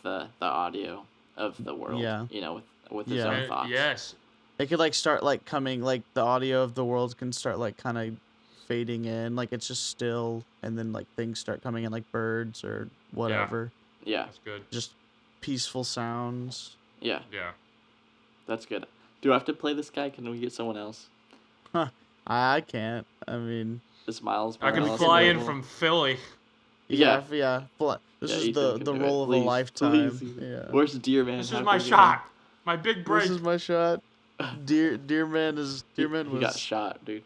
Speaker 1: the audio of the world.
Speaker 3: Yeah.
Speaker 1: You know, with his own thoughts.
Speaker 2: Yes.
Speaker 3: It could like start like coming, like the audio of the world can start like kind of fading in, like it's just still, and then like things start coming in, like birds or whatever.
Speaker 1: Yeah.
Speaker 2: That's good.
Speaker 3: Just peaceful sounds.
Speaker 1: Yeah.
Speaker 2: Yeah.
Speaker 1: That's good. Do I have to play this guy? Can we get someone else?
Speaker 3: I can't. I mean,
Speaker 1: This Miles.
Speaker 2: I can
Speaker 1: Morales
Speaker 2: fly in
Speaker 1: available?
Speaker 2: from Philly.
Speaker 3: yeah. This
Speaker 1: Yeah,
Speaker 3: is
Speaker 1: Ethan can
Speaker 3: the
Speaker 1: do
Speaker 3: role
Speaker 1: it.
Speaker 3: of
Speaker 1: Please,
Speaker 3: a lifetime.
Speaker 1: please.
Speaker 3: Yeah.
Speaker 1: Where's Deer Man?
Speaker 2: This
Speaker 1: How
Speaker 2: is my
Speaker 1: can we get
Speaker 2: shot. My big break.
Speaker 3: This is my shot. Deer Man
Speaker 1: him? He got shot, dude.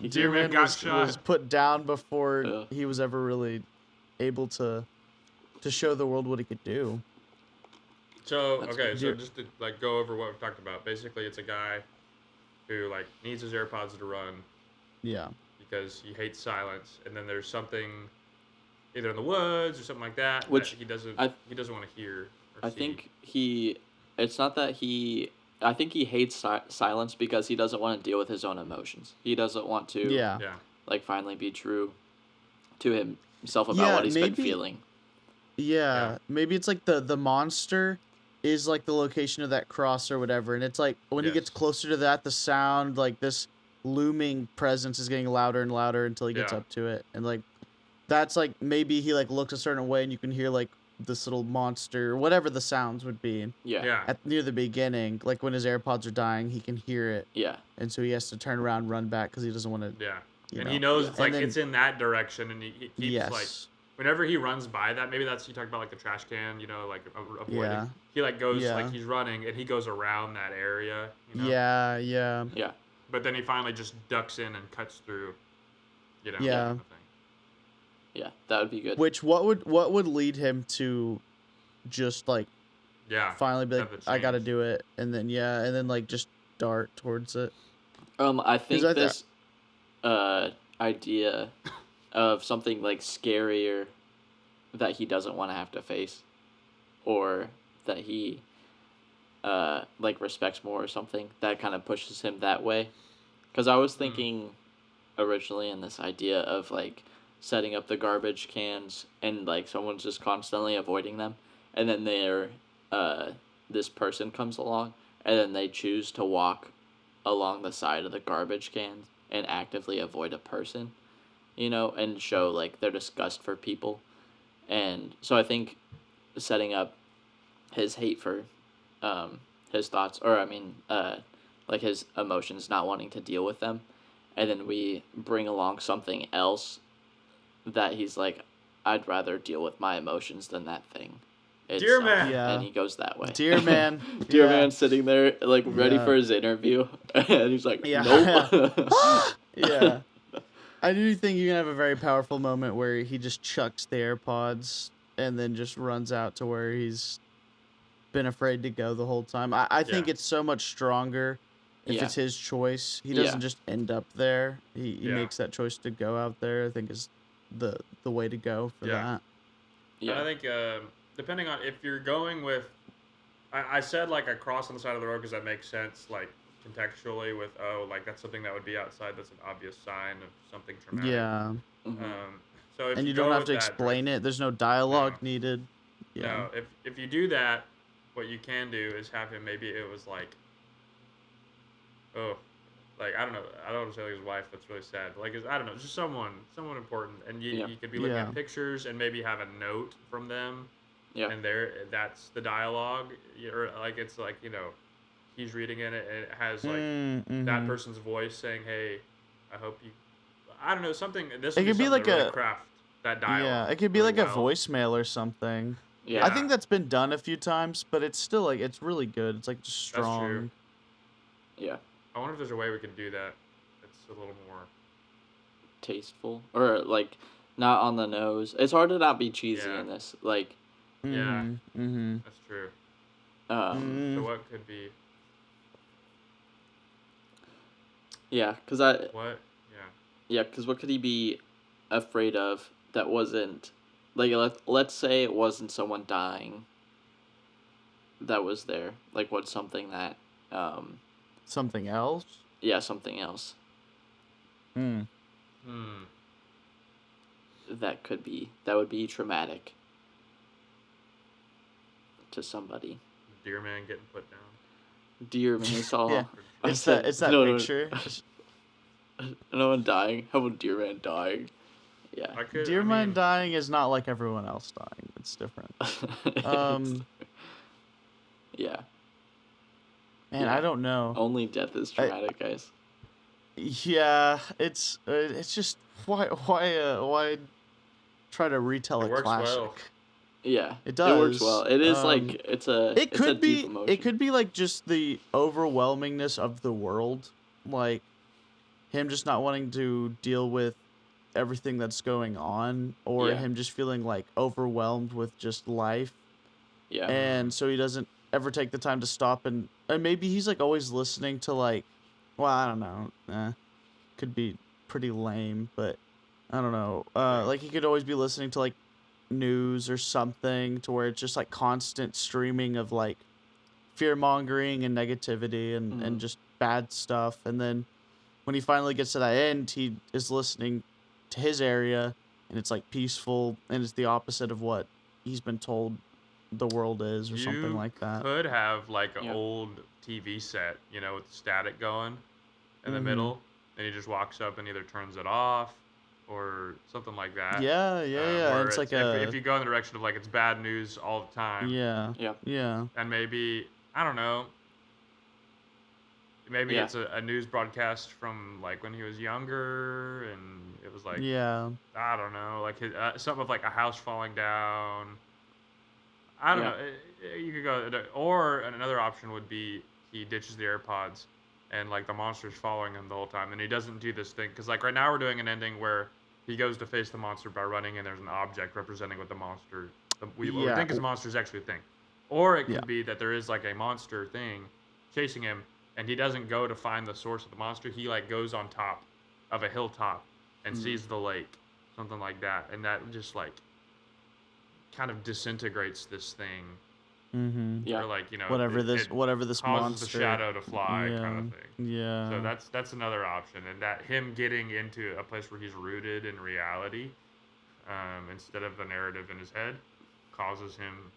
Speaker 3: Deer Man
Speaker 2: got
Speaker 3: was
Speaker 2: shot.
Speaker 3: put down before
Speaker 1: Yeah.
Speaker 3: he was ever really able to show the world what he could do.
Speaker 2: So
Speaker 1: That's
Speaker 2: okay,
Speaker 3: good.
Speaker 2: so just to like go over what we've talked about. Basically, it's a guy who like needs his AirPods to run
Speaker 3: Yeah.
Speaker 2: because he hates silence, and then there's something either in the woods or something like that
Speaker 1: Which
Speaker 2: that he doesn't want to hear. Or
Speaker 1: I
Speaker 2: see.
Speaker 1: think it's not that I think he hates silence because he doesn't want to deal with his own emotions. He doesn't want to
Speaker 3: Yeah.
Speaker 1: like finally be true to himself about
Speaker 3: Yeah,
Speaker 1: what he's been
Speaker 3: maybe-
Speaker 1: feeling.
Speaker 3: Yeah. Maybe it's like the monster is like the location of that cross or whatever, and it's like when he gets
Speaker 2: Yes.
Speaker 3: closer to that, the sound, like this looming presence is getting louder and louder until he gets
Speaker 2: Yeah.
Speaker 3: up to it, and like that's like maybe he like looks a certain way and you can hear like this little monster, whatever the sounds would be.
Speaker 1: Yeah.
Speaker 2: Yeah.
Speaker 3: At near the beginning, like when his AirPods are dying, he can hear it,
Speaker 1: Yeah.
Speaker 3: and so he has to turn around, run back because he doesn't want to.
Speaker 2: Yeah.
Speaker 3: You
Speaker 2: And
Speaker 3: know.
Speaker 2: he knows
Speaker 1: Yeah.
Speaker 2: it's like
Speaker 3: And then-
Speaker 2: it's in that direction, and he keeps
Speaker 3: Yes.
Speaker 2: like whenever he runs by that, maybe that's you talked about like the trash can, like avoiding.
Speaker 3: Yeah.
Speaker 2: He like goes
Speaker 3: Yeah.
Speaker 2: like he's running and he goes around that area.
Speaker 3: Yeah, yeah.
Speaker 1: Yeah.
Speaker 2: But then he finally just ducks in and cuts through.
Speaker 3: Yeah.
Speaker 2: Kind of thing.
Speaker 1: Yeah, that would be good.
Speaker 3: Which what would lead him to just like finally be like, I gotta do it, and then like just dart towards it.
Speaker 1: I think this idea of something like scarier that he doesn't want to have to face, or that he like respects more or something, that kind of pushes him that way. Because I was thinking originally in this idea of like setting up the garbage cans and like someone's just constantly avoiding them, and then this person comes along and then they choose to walk along the side of the garbage cans and actively avoid a person, and show like their disgust for people. And so I think setting up his hate for his thoughts, or I mean like his emotions, not wanting to deal with them, and then we bring along something else that he's like, I'd rather deal with my emotions than that thing itself.
Speaker 2: Dear man.
Speaker 3: Yeah.
Speaker 1: And he goes that way.
Speaker 3: Dear man.
Speaker 1: Dear man sitting there like ready for his interview, and he's like, nope.
Speaker 3: Yeah. I do think you can have a very powerful moment where he just chucks the AirPods and then just runs out to where he's been afraid to go the whole time. I think it's so much stronger if it's his choice. He doesn't just end up there. He makes that choice to go out there. I think is the way to go for that.
Speaker 2: Yeah. And I think depending on if you're going with, I said like a cross on the side of the road because that makes sense, like contextually with like that's something that would be outside. That's an obvious sign of something traumatic.
Speaker 3: Yeah.
Speaker 2: So if
Speaker 3: and you don't have to
Speaker 2: that
Speaker 3: explain it. There's no dialogue needed. Yeah.
Speaker 2: No, if you do that, what you can do is have him. Maybe it was like, like I don't know. I don't want to say like his wife. That's really sad. But like I don't know, just someone important, and you could be looking at pictures and maybe have a note from them. Yeah. And that's the dialogue. Or like it's like he's reading it and it has like that person's voice saying, "Hey, I hope you." I don't know something. This it could be like really craft that dialogue.
Speaker 3: Yeah, it could be really like a voicemail or something. Yeah. I think that's been done a few times, but it's still like it's really good. It's like just strong.
Speaker 2: That's true.
Speaker 1: Yeah.
Speaker 2: I wonder if there's a way we could do that. It's a little more
Speaker 1: tasteful or like not on the nose. It's hard to not be cheesy in this. Like.
Speaker 2: Yeah. That's true. So what could be?
Speaker 1: Yeah, because
Speaker 2: What?
Speaker 1: Yeah, because what could he be afraid of that wasn't like let's say it wasn't someone dying that was there. Like what's something that
Speaker 3: something else?
Speaker 1: Yeah, something else. That would be traumatic to somebody.
Speaker 2: Deer man getting put down.
Speaker 1: Deer man saw.
Speaker 3: Yeah. It's that picture.
Speaker 1: No one dying. How about deer man dying? Yeah.
Speaker 3: Deer man dying is not like everyone else dying. It's different.
Speaker 1: Yeah.
Speaker 3: Man, I don't know.
Speaker 1: Only death is traumatic, guys.
Speaker 3: Yeah, it's just why try to retell a classic.
Speaker 2: Well.
Speaker 1: Yeah,
Speaker 3: it does.
Speaker 1: It works well. It is like it's a deep emotion.
Speaker 3: It could be like just the overwhelmingness of the world, like him just not wanting to deal with everything that's going on, or him just feeling like overwhelmed with just life.
Speaker 1: Yeah.
Speaker 3: And so he doesn't ever take the time to stop and maybe he's like always listening to like, well, I don't know. Could be pretty lame, but I don't know. Like he could always be listening to like news or something to where it's just like constant streaming of like fear mongering and negativity and just bad stuff. And then when he finally gets to that end, he is listening to his area and it's like peaceful and it's the opposite of what he's been told the world is or something like that.
Speaker 2: Could have like an old TV set, with the static going in the middle, and he just walks up and either turns it off or something like that.
Speaker 3: Yeah. It's like
Speaker 2: if you go in the direction of like it's bad news all the time.
Speaker 3: Yeah.
Speaker 2: And maybe I don't know. maybe
Speaker 1: Yeah.
Speaker 2: it's a news broadcast from like when he was younger, and it was like
Speaker 3: Yeah.
Speaker 2: I don't know, like something of like a house falling down. I don't
Speaker 1: Yeah.
Speaker 2: know. You could go, or another option would be he ditches the AirPods, and like the monster's following him the whole time, and he doesn't do this thing because like right now we're doing an ending where he goes to face the monster by running, and there's an object representing what the monster, what we
Speaker 3: Yeah.
Speaker 2: think is a monster is actually a thing, or it
Speaker 3: Yeah.
Speaker 2: could be that there is like a monster thing chasing him, and he doesn't go to find the source of the monster. He like goes on top of a hilltop and sees the lake, something like that, and that just like kind of disintegrates this thing,
Speaker 3: Mm-hmm.
Speaker 1: Yeah.
Speaker 2: or like
Speaker 3: Whatever
Speaker 2: it
Speaker 3: this
Speaker 2: causes the
Speaker 3: monster.
Speaker 2: shadow to fly, kind
Speaker 3: Yeah.
Speaker 2: of thing. So
Speaker 3: Yeah.
Speaker 2: that's another option, and that him getting into a place where he's rooted in reality, instead of the narrative in his head, causes him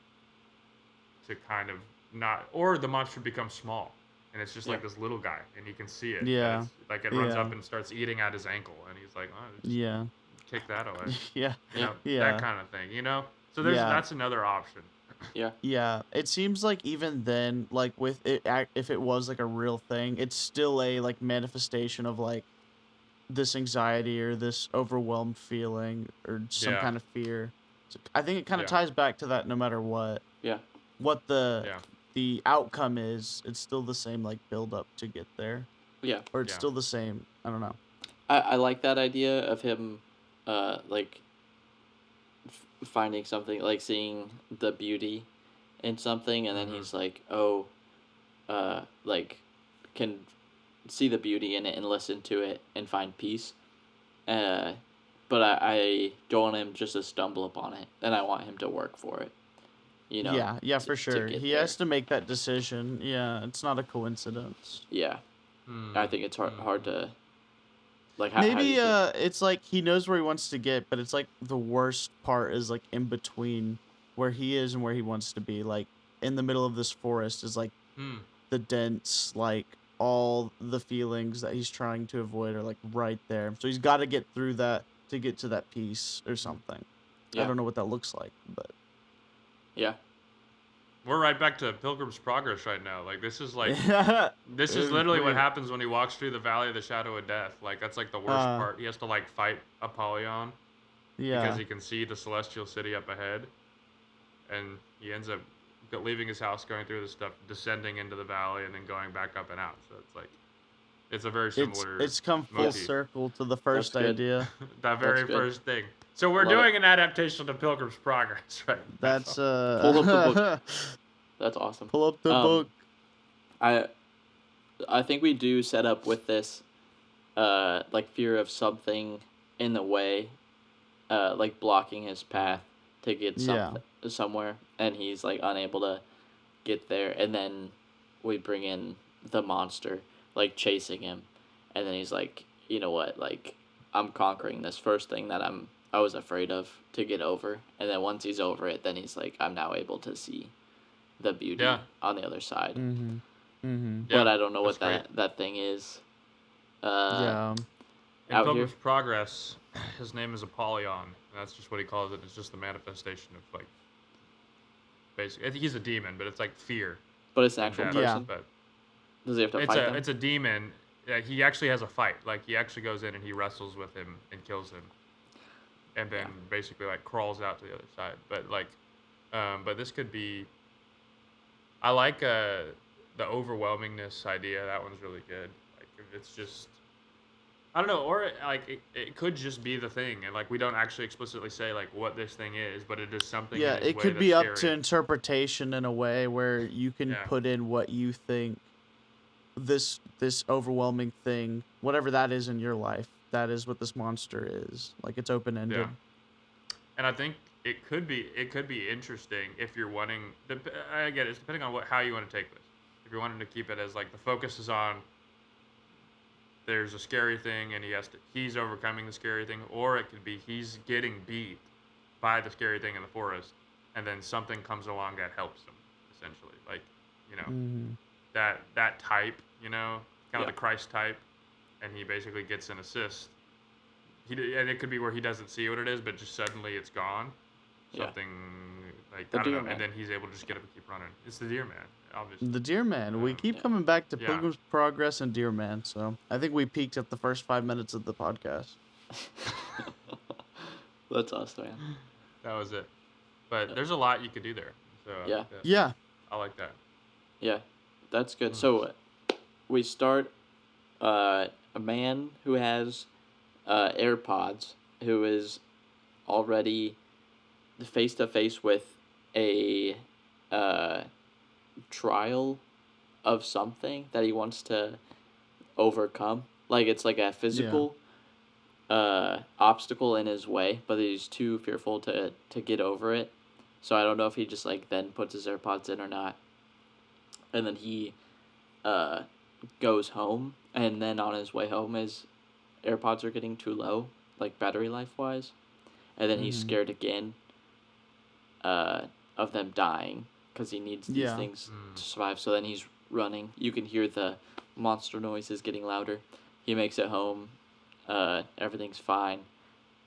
Speaker 2: to kind of not, or the monster becomes small, and it's just
Speaker 1: Yeah.
Speaker 2: like this little guy, and he can see it. And
Speaker 3: Yeah.
Speaker 2: it's, like it runs
Speaker 3: Yeah.
Speaker 2: up and starts eating at his ankle, and he's like, oh, just
Speaker 3: Yeah.
Speaker 2: kick that away,
Speaker 3: Yeah.
Speaker 1: Yeah.
Speaker 2: that
Speaker 3: Yeah.
Speaker 2: kind of thing, So
Speaker 3: Yeah.
Speaker 2: that's another option.
Speaker 1: Yeah.
Speaker 3: Yeah, it seems like even then, like with it, if it was like a real thing, it's still a like manifestation of like this anxiety or this overwhelmed feeling or some
Speaker 2: Yeah.
Speaker 3: kind of fear. So I think it kind of
Speaker 2: Yeah.
Speaker 3: ties back to that no matter
Speaker 1: Yeah.
Speaker 3: what
Speaker 2: Yeah.
Speaker 3: the outcome is, it's still the same like build up to get there,
Speaker 1: Yeah.
Speaker 3: or it's
Speaker 2: Yeah.
Speaker 3: still the same. I don't know.
Speaker 1: I like that idea of him, like finding something, like seeing the beauty in something, and then he's like, oh, like can see the beauty in it and listen to it and find peace. But I don't want him just to stumble upon it, and I want him to work for it.
Speaker 3: Yeah, for sure.
Speaker 1: get
Speaker 3: He
Speaker 1: there.
Speaker 3: has to make that decision. Yeah, it's not a coincidence.
Speaker 1: Yeah, I think it's hard to, like, how do
Speaker 3: Maybe
Speaker 1: you think?
Speaker 3: it's like he knows where he wants to get, but it's like the worst part is like in between where he is and where he wants to be. Like in the middle of this forest is like the dense, like all the feelings that he's trying to avoid are like right there. So he's got to get through that to get to that peace or something. I
Speaker 1: Yeah.
Speaker 3: don't know what that looks like, but
Speaker 1: Yeah,
Speaker 2: We're right back to Pilgrim's Progress right now. Like this is like this is
Speaker 3: Dude,
Speaker 2: literally what
Speaker 3: wait.
Speaker 2: happens when he walks through the Valley of the Shadow of Death. Like that's like the worst part. He has to like fight Apollyon because
Speaker 3: Yeah.
Speaker 2: he can see the celestial city up ahead, and he ends up leaving his house, going through this stuff, descending into the valley, and then going back up and out. So it's like it's a very similar.
Speaker 3: It's come full
Speaker 2: motif.
Speaker 3: circle to the first
Speaker 1: good.
Speaker 3: idea.
Speaker 2: That very
Speaker 1: That's good.
Speaker 2: first thing. So we're
Speaker 1: Love
Speaker 2: doing an adaptation to Pilgrim's Progress, right?
Speaker 3: That's
Speaker 1: Pull up the book. That's awesome.
Speaker 3: Pull up the book.
Speaker 1: I think we do set up with this, like fear of something in the way, like blocking his path to get somewhere, and he's like unable to get there, and then we bring in the monster, like chasing him, and then he's like, you know what, like I'm conquering this first thing that I was afraid of to get over, and then once he's over it, then he's like, I'm now able to see the beauty on the other side.
Speaker 3: Mm-hmm. Mm-hmm.
Speaker 1: But I don't know what
Speaker 2: that's
Speaker 1: that thing is.
Speaker 3: Yeah.
Speaker 2: In
Speaker 1: out
Speaker 2: Pilgrim's
Speaker 1: here.
Speaker 2: Progress, his name is Apollyon, and that's just what he calls it. It's just the manifestation of like, basically, I think he's a demon, but it's like fear.
Speaker 1: But it's an actual
Speaker 2: death,
Speaker 1: person.
Speaker 2: But
Speaker 1: Does he have to fight them?
Speaker 2: it's a demon. He actually has a fight. Like he actually goes in and he wrestles with him and kills him, and then basically like crawls out to the other side. But like, but this could be. I like the overwhelmingness idea. That one's really good. Like if it's just, I don't know, or like it could just be the thing, and like we don't actually explicitly say like what this thing is, but it is something.
Speaker 3: Yeah,
Speaker 2: in his
Speaker 3: it
Speaker 2: way
Speaker 3: could
Speaker 2: that's
Speaker 3: be up to
Speaker 2: scary.
Speaker 3: interpretation in a way where you can
Speaker 2: Yeah.
Speaker 3: put in what you think this overwhelming thing, whatever that is in your life, that is what this monster is. Like it's open ended.
Speaker 2: Yeah. And I think it could be interesting if you're wanting. I get it. It's depending on how you want to take this. If you're wanting to keep it as like the focus is on. There's a scary thing and he's overcoming the scary thing, or it could be he's getting beat by the scary thing in the forest, and then something comes along that helps him. Essentially, like
Speaker 3: Mm-hmm.
Speaker 2: that type, kind of
Speaker 1: Yeah.
Speaker 2: the Christ type, and he basically gets an assist. And it could be where he doesn't see what it is, but just suddenly it's gone.
Speaker 1: Yeah.
Speaker 2: Something Like,
Speaker 1: The
Speaker 2: I don't
Speaker 1: Deer
Speaker 2: know.
Speaker 1: Man.
Speaker 2: And then he's able to just get up and keep running. It's the Deer Man, obviously.
Speaker 3: The Deer Man. We keep
Speaker 1: yeah.
Speaker 3: coming back to
Speaker 2: Yeah.
Speaker 3: Pilgrim's Progress and Deer Man, so I think we peaked at the first 5 minutes of the podcast.
Speaker 1: That's awesome, man.
Speaker 2: That was it. But there's a lot you could do there. So
Speaker 1: Yeah.
Speaker 3: Yeah.
Speaker 2: I like that.
Speaker 1: Yeah, that's good.
Speaker 2: Mm.
Speaker 1: So we start a man who has AirPods, who is already face to face with a trial of something that he wants to overcome. Like it's like a physical obstacle in his way, but he's too fearful to get over it. So I don't know if he just like then puts his AirPods in or not. And then he goes home, and then on his way home his AirPods are getting too low, like battery life wise. And then he's
Speaker 3: Mhm.
Speaker 1: scared again of them dying because he needs these
Speaker 3: Yeah.
Speaker 1: things to survive. So then he's running. You can hear the monster noises getting louder. He makes it home. Everything's fine.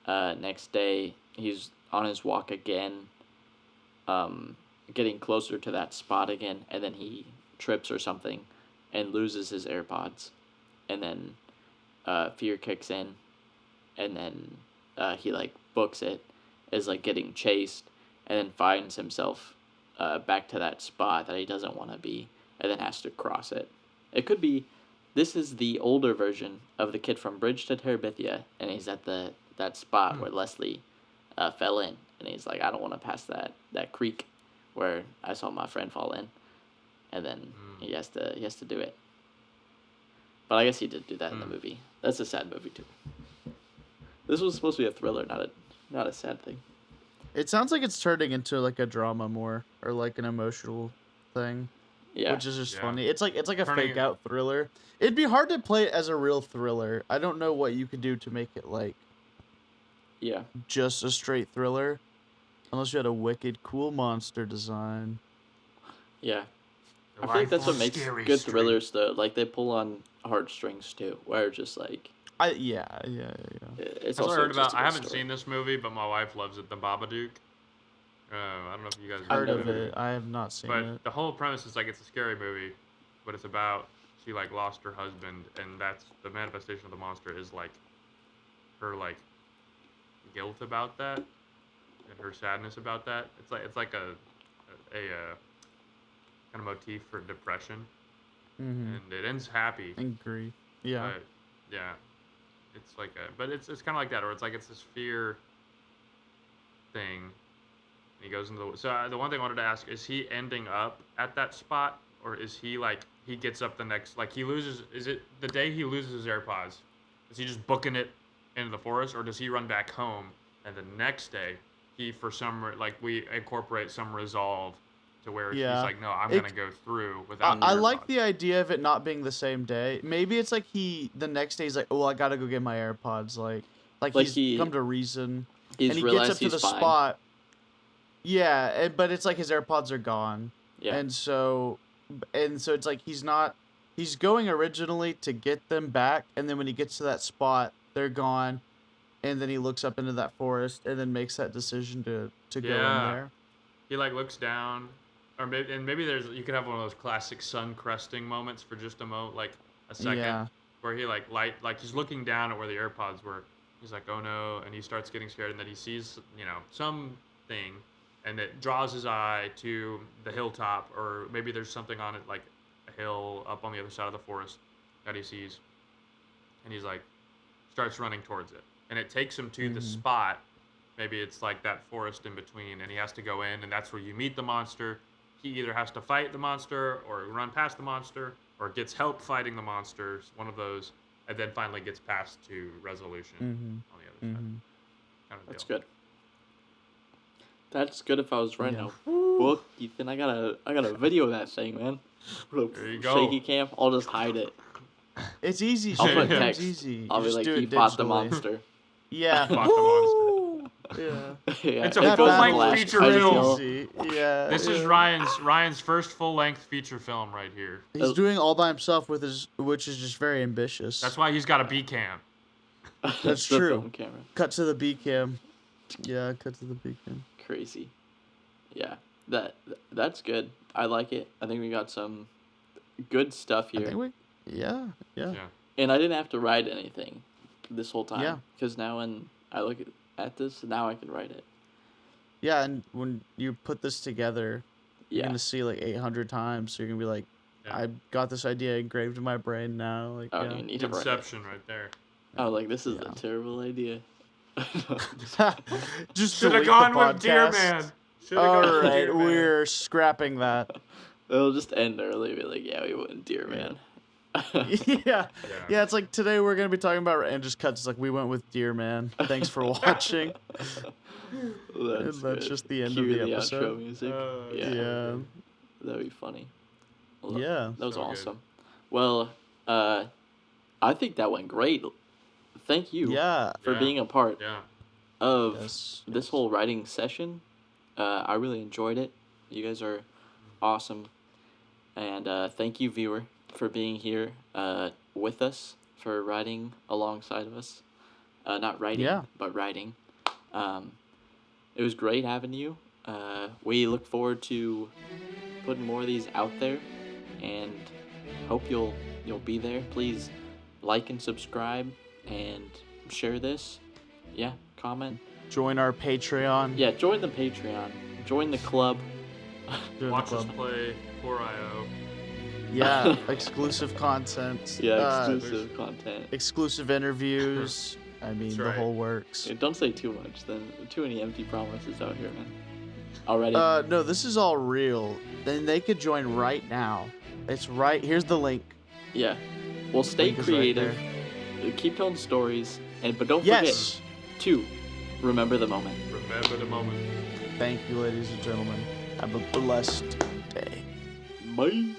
Speaker 1: Next day, he's on his walk again, getting closer to that spot again, and then he trips or something and loses his AirPods. And then fear kicks in, and then he like books it as like getting chased, and then finds himself back to that spot that he doesn't want to be, and then has to cross it. It could be this is the older version of the kid from Bridge to Terabithia, and he's at that spot where Leslie fell in, and he's like, I don't want to pass that creek where I saw my friend fall in, and then he has to do it. But I guess he did do that in the movie. That's a sad movie too. This was supposed to be a thriller, not a sad thing.
Speaker 3: It sounds like it's turning into like a drama more, or like an emotional thing.
Speaker 1: Yeah.
Speaker 3: Which is just
Speaker 2: Yeah.
Speaker 3: funny. It's like a
Speaker 2: Turning
Speaker 3: fake out thriller. It'd be hard to play it as a real thriller. I don't know what you could do to make it like
Speaker 1: Yeah.
Speaker 3: just a straight thriller, unless you had a wicked cool monster design.
Speaker 1: Yeah.
Speaker 2: Your
Speaker 1: I feel like
Speaker 2: life
Speaker 1: that's what
Speaker 2: on
Speaker 1: makes
Speaker 2: Scary
Speaker 1: good
Speaker 2: Street.
Speaker 1: thrillers though. Like they pull on heartstrings too, where just like
Speaker 3: Yeah.
Speaker 1: it's
Speaker 2: That's what
Speaker 1: also
Speaker 2: I heard
Speaker 1: just
Speaker 2: about.
Speaker 1: a
Speaker 2: I
Speaker 1: good
Speaker 2: haven't
Speaker 1: story.
Speaker 2: seen this movie, but my wife loves it. The Babadook. I don't know if you guys
Speaker 1: I've
Speaker 3: Heard
Speaker 1: never
Speaker 3: of
Speaker 1: heard
Speaker 3: it. I have not seen
Speaker 2: But
Speaker 3: it.
Speaker 2: the whole premise is like it's a scary movie, but it's about she like lost her husband, and that's the manifestation of the monster is like her like guilt about that and her sadness about that. It's like a kind of motif for depression,
Speaker 3: Mm-hmm.
Speaker 2: and it ends happy.
Speaker 3: And grief. Yeah.
Speaker 2: But yeah, it's like it's kind of like that, or it's like it's this fear thing. And he goes into the the one thing I wanted to ask is he ending up at that spot, or is he like he gets up the next like he loses? Is it the day he loses his AirPods? Is he just booking it into the forest, or does he run back home and the next day he for some like we incorporate some resolve to where
Speaker 3: Yeah.
Speaker 2: he's like, no, I'm
Speaker 3: It-
Speaker 2: gonna go through without.
Speaker 3: I
Speaker 2: the
Speaker 3: like
Speaker 2: AirPods.
Speaker 3: the idea of it not being the same day. Maybe it's like the next day he's like, oh, I gotta go get my AirPods. Like
Speaker 1: Like
Speaker 3: he's come to reason.
Speaker 1: He's
Speaker 3: And he
Speaker 1: realized
Speaker 3: gets up to
Speaker 1: he's
Speaker 3: the
Speaker 1: fine.
Speaker 3: spot. Yeah, but it's like his AirPods are gone.
Speaker 1: Yeah.
Speaker 3: And so it's like he's going originally to get them back, and then when he gets to that spot, they're gone, and then he looks up into that forest and then makes that decision to go in
Speaker 2: Yeah.
Speaker 3: there.
Speaker 2: He like looks down, or maybe there's you could have one of those classic sun cresting moments for just a moment, like a second,
Speaker 3: Yeah.
Speaker 2: where he like he's looking down at where the AirPods were. He's like, oh no, and he starts getting scared, and then he sees something, and it draws his eye to the hilltop, or maybe there's something on it like a hill up on the other side of the forest that he sees, and he's like starts running towards it, and it takes him to the spot. Maybe it's like that forest in between, and he has to go in, and that's where you meet the monster. He either has to fight the monster, or run past the monster, or gets help fighting the monsters, one of those, and then finally gets past to resolution on the other side. Kind of
Speaker 1: That's
Speaker 2: deal.
Speaker 1: good. That's good if I was writing
Speaker 3: Yeah.
Speaker 1: a book, Ethan. I gotta video that thing, man.
Speaker 2: There you go.
Speaker 1: Shaky cam. I'll just hide it.
Speaker 3: It's easy.
Speaker 1: I'll
Speaker 3: Shaky
Speaker 1: put
Speaker 3: cam's
Speaker 1: text.
Speaker 3: easy.
Speaker 1: I'll
Speaker 3: You
Speaker 1: be
Speaker 3: just
Speaker 1: like,
Speaker 3: do
Speaker 1: he
Speaker 3: it
Speaker 1: fought the
Speaker 3: digitally.
Speaker 1: monster.
Speaker 3: Yeah.
Speaker 2: Fought the monster.
Speaker 3: Yeah.
Speaker 1: Yeah,
Speaker 2: It's a
Speaker 1: it goes
Speaker 2: full-length
Speaker 1: black,
Speaker 2: feature
Speaker 1: I just
Speaker 2: film.
Speaker 1: yell,
Speaker 3: Easy. Yeah.
Speaker 2: This is Ryan's first full-length feature film right here.
Speaker 3: He's doing all by himself which is just very ambitious.
Speaker 2: That's why he's got a B cam.
Speaker 3: That's
Speaker 1: the
Speaker 3: true.
Speaker 1: film camera.
Speaker 3: Cut to the B cam. Yeah, cut to the B cam.
Speaker 1: Crazy. Yeah, that's good. I like it. I think we got some good stuff
Speaker 3: I
Speaker 1: here.
Speaker 3: think yeah.
Speaker 2: Yeah.
Speaker 1: And I didn't have to write anything this whole time.
Speaker 3: Yeah.
Speaker 1: Because now when I look at this, now I can write it.
Speaker 3: Yeah, and when you put this together, you're
Speaker 1: Yeah.
Speaker 3: gonna see like 800 times. So you're gonna be like,
Speaker 2: Yeah.
Speaker 3: I got this idea engraved in my brain now. Like,
Speaker 1: I don't
Speaker 3: yeah.
Speaker 1: even need to write it.
Speaker 2: Inception right there.
Speaker 1: I was like, this is
Speaker 3: Yeah.
Speaker 1: a terrible idea.
Speaker 3: Just
Speaker 2: Should have
Speaker 3: delete
Speaker 2: gone
Speaker 3: the
Speaker 2: with Deer
Speaker 3: podcast.
Speaker 2: Man.
Speaker 3: All right, we're scrapping that.
Speaker 1: It'll just end early. Be like, yeah, we went Deer Man.
Speaker 3: Yeah, it's like today we're gonna be talking about and just cuts. It's like we went with Deer Man. Thanks for watching.
Speaker 1: That's
Speaker 3: That's
Speaker 1: good.
Speaker 3: just the end
Speaker 1: Cue
Speaker 3: of the
Speaker 1: outro
Speaker 3: episode.
Speaker 1: music.
Speaker 3: Yeah.
Speaker 1: That'd be funny. Well,
Speaker 3: Yeah.
Speaker 1: that was
Speaker 2: So good.
Speaker 1: awesome. Well, I think that went great. Thank you
Speaker 3: Yeah.
Speaker 1: for
Speaker 2: Yeah.
Speaker 1: being a part
Speaker 2: Yeah.
Speaker 1: of
Speaker 3: Yes.
Speaker 1: this whole writing session. I really enjoyed it. You guys are awesome. And thank you, viewer, for being here with us, for writing alongside of us. Not writing,
Speaker 3: Yeah.
Speaker 1: but writing. It was great having you. We look forward to putting more of these out there, and hope you'll be there. Please like and subscribe and share this. Yeah, comment.
Speaker 3: Join our Patreon.
Speaker 1: Yeah, join the Patreon. Join the club.
Speaker 3: Join the
Speaker 2: Watch us
Speaker 3: club.
Speaker 2: play 4IO.
Speaker 3: Yeah, exclusive content.
Speaker 1: Yeah, exclusive content.
Speaker 3: Exclusive interviews. I mean,
Speaker 2: That's
Speaker 3: the
Speaker 2: right.
Speaker 3: whole works.
Speaker 1: Yeah, don't say too much. Then too many empty promises out here, man. Already.
Speaker 3: No, this is all real. Then they could join right now. It's right. Here's the link.
Speaker 1: Yeah. Well, stay
Speaker 3: Link is right
Speaker 1: creative. Keep telling stories, but don't
Speaker 3: Yes.
Speaker 1: forget to remember the moment.
Speaker 2: Remember the moment.
Speaker 3: Thank you, ladies and gentlemen. Have a blessed day.
Speaker 1: Bye.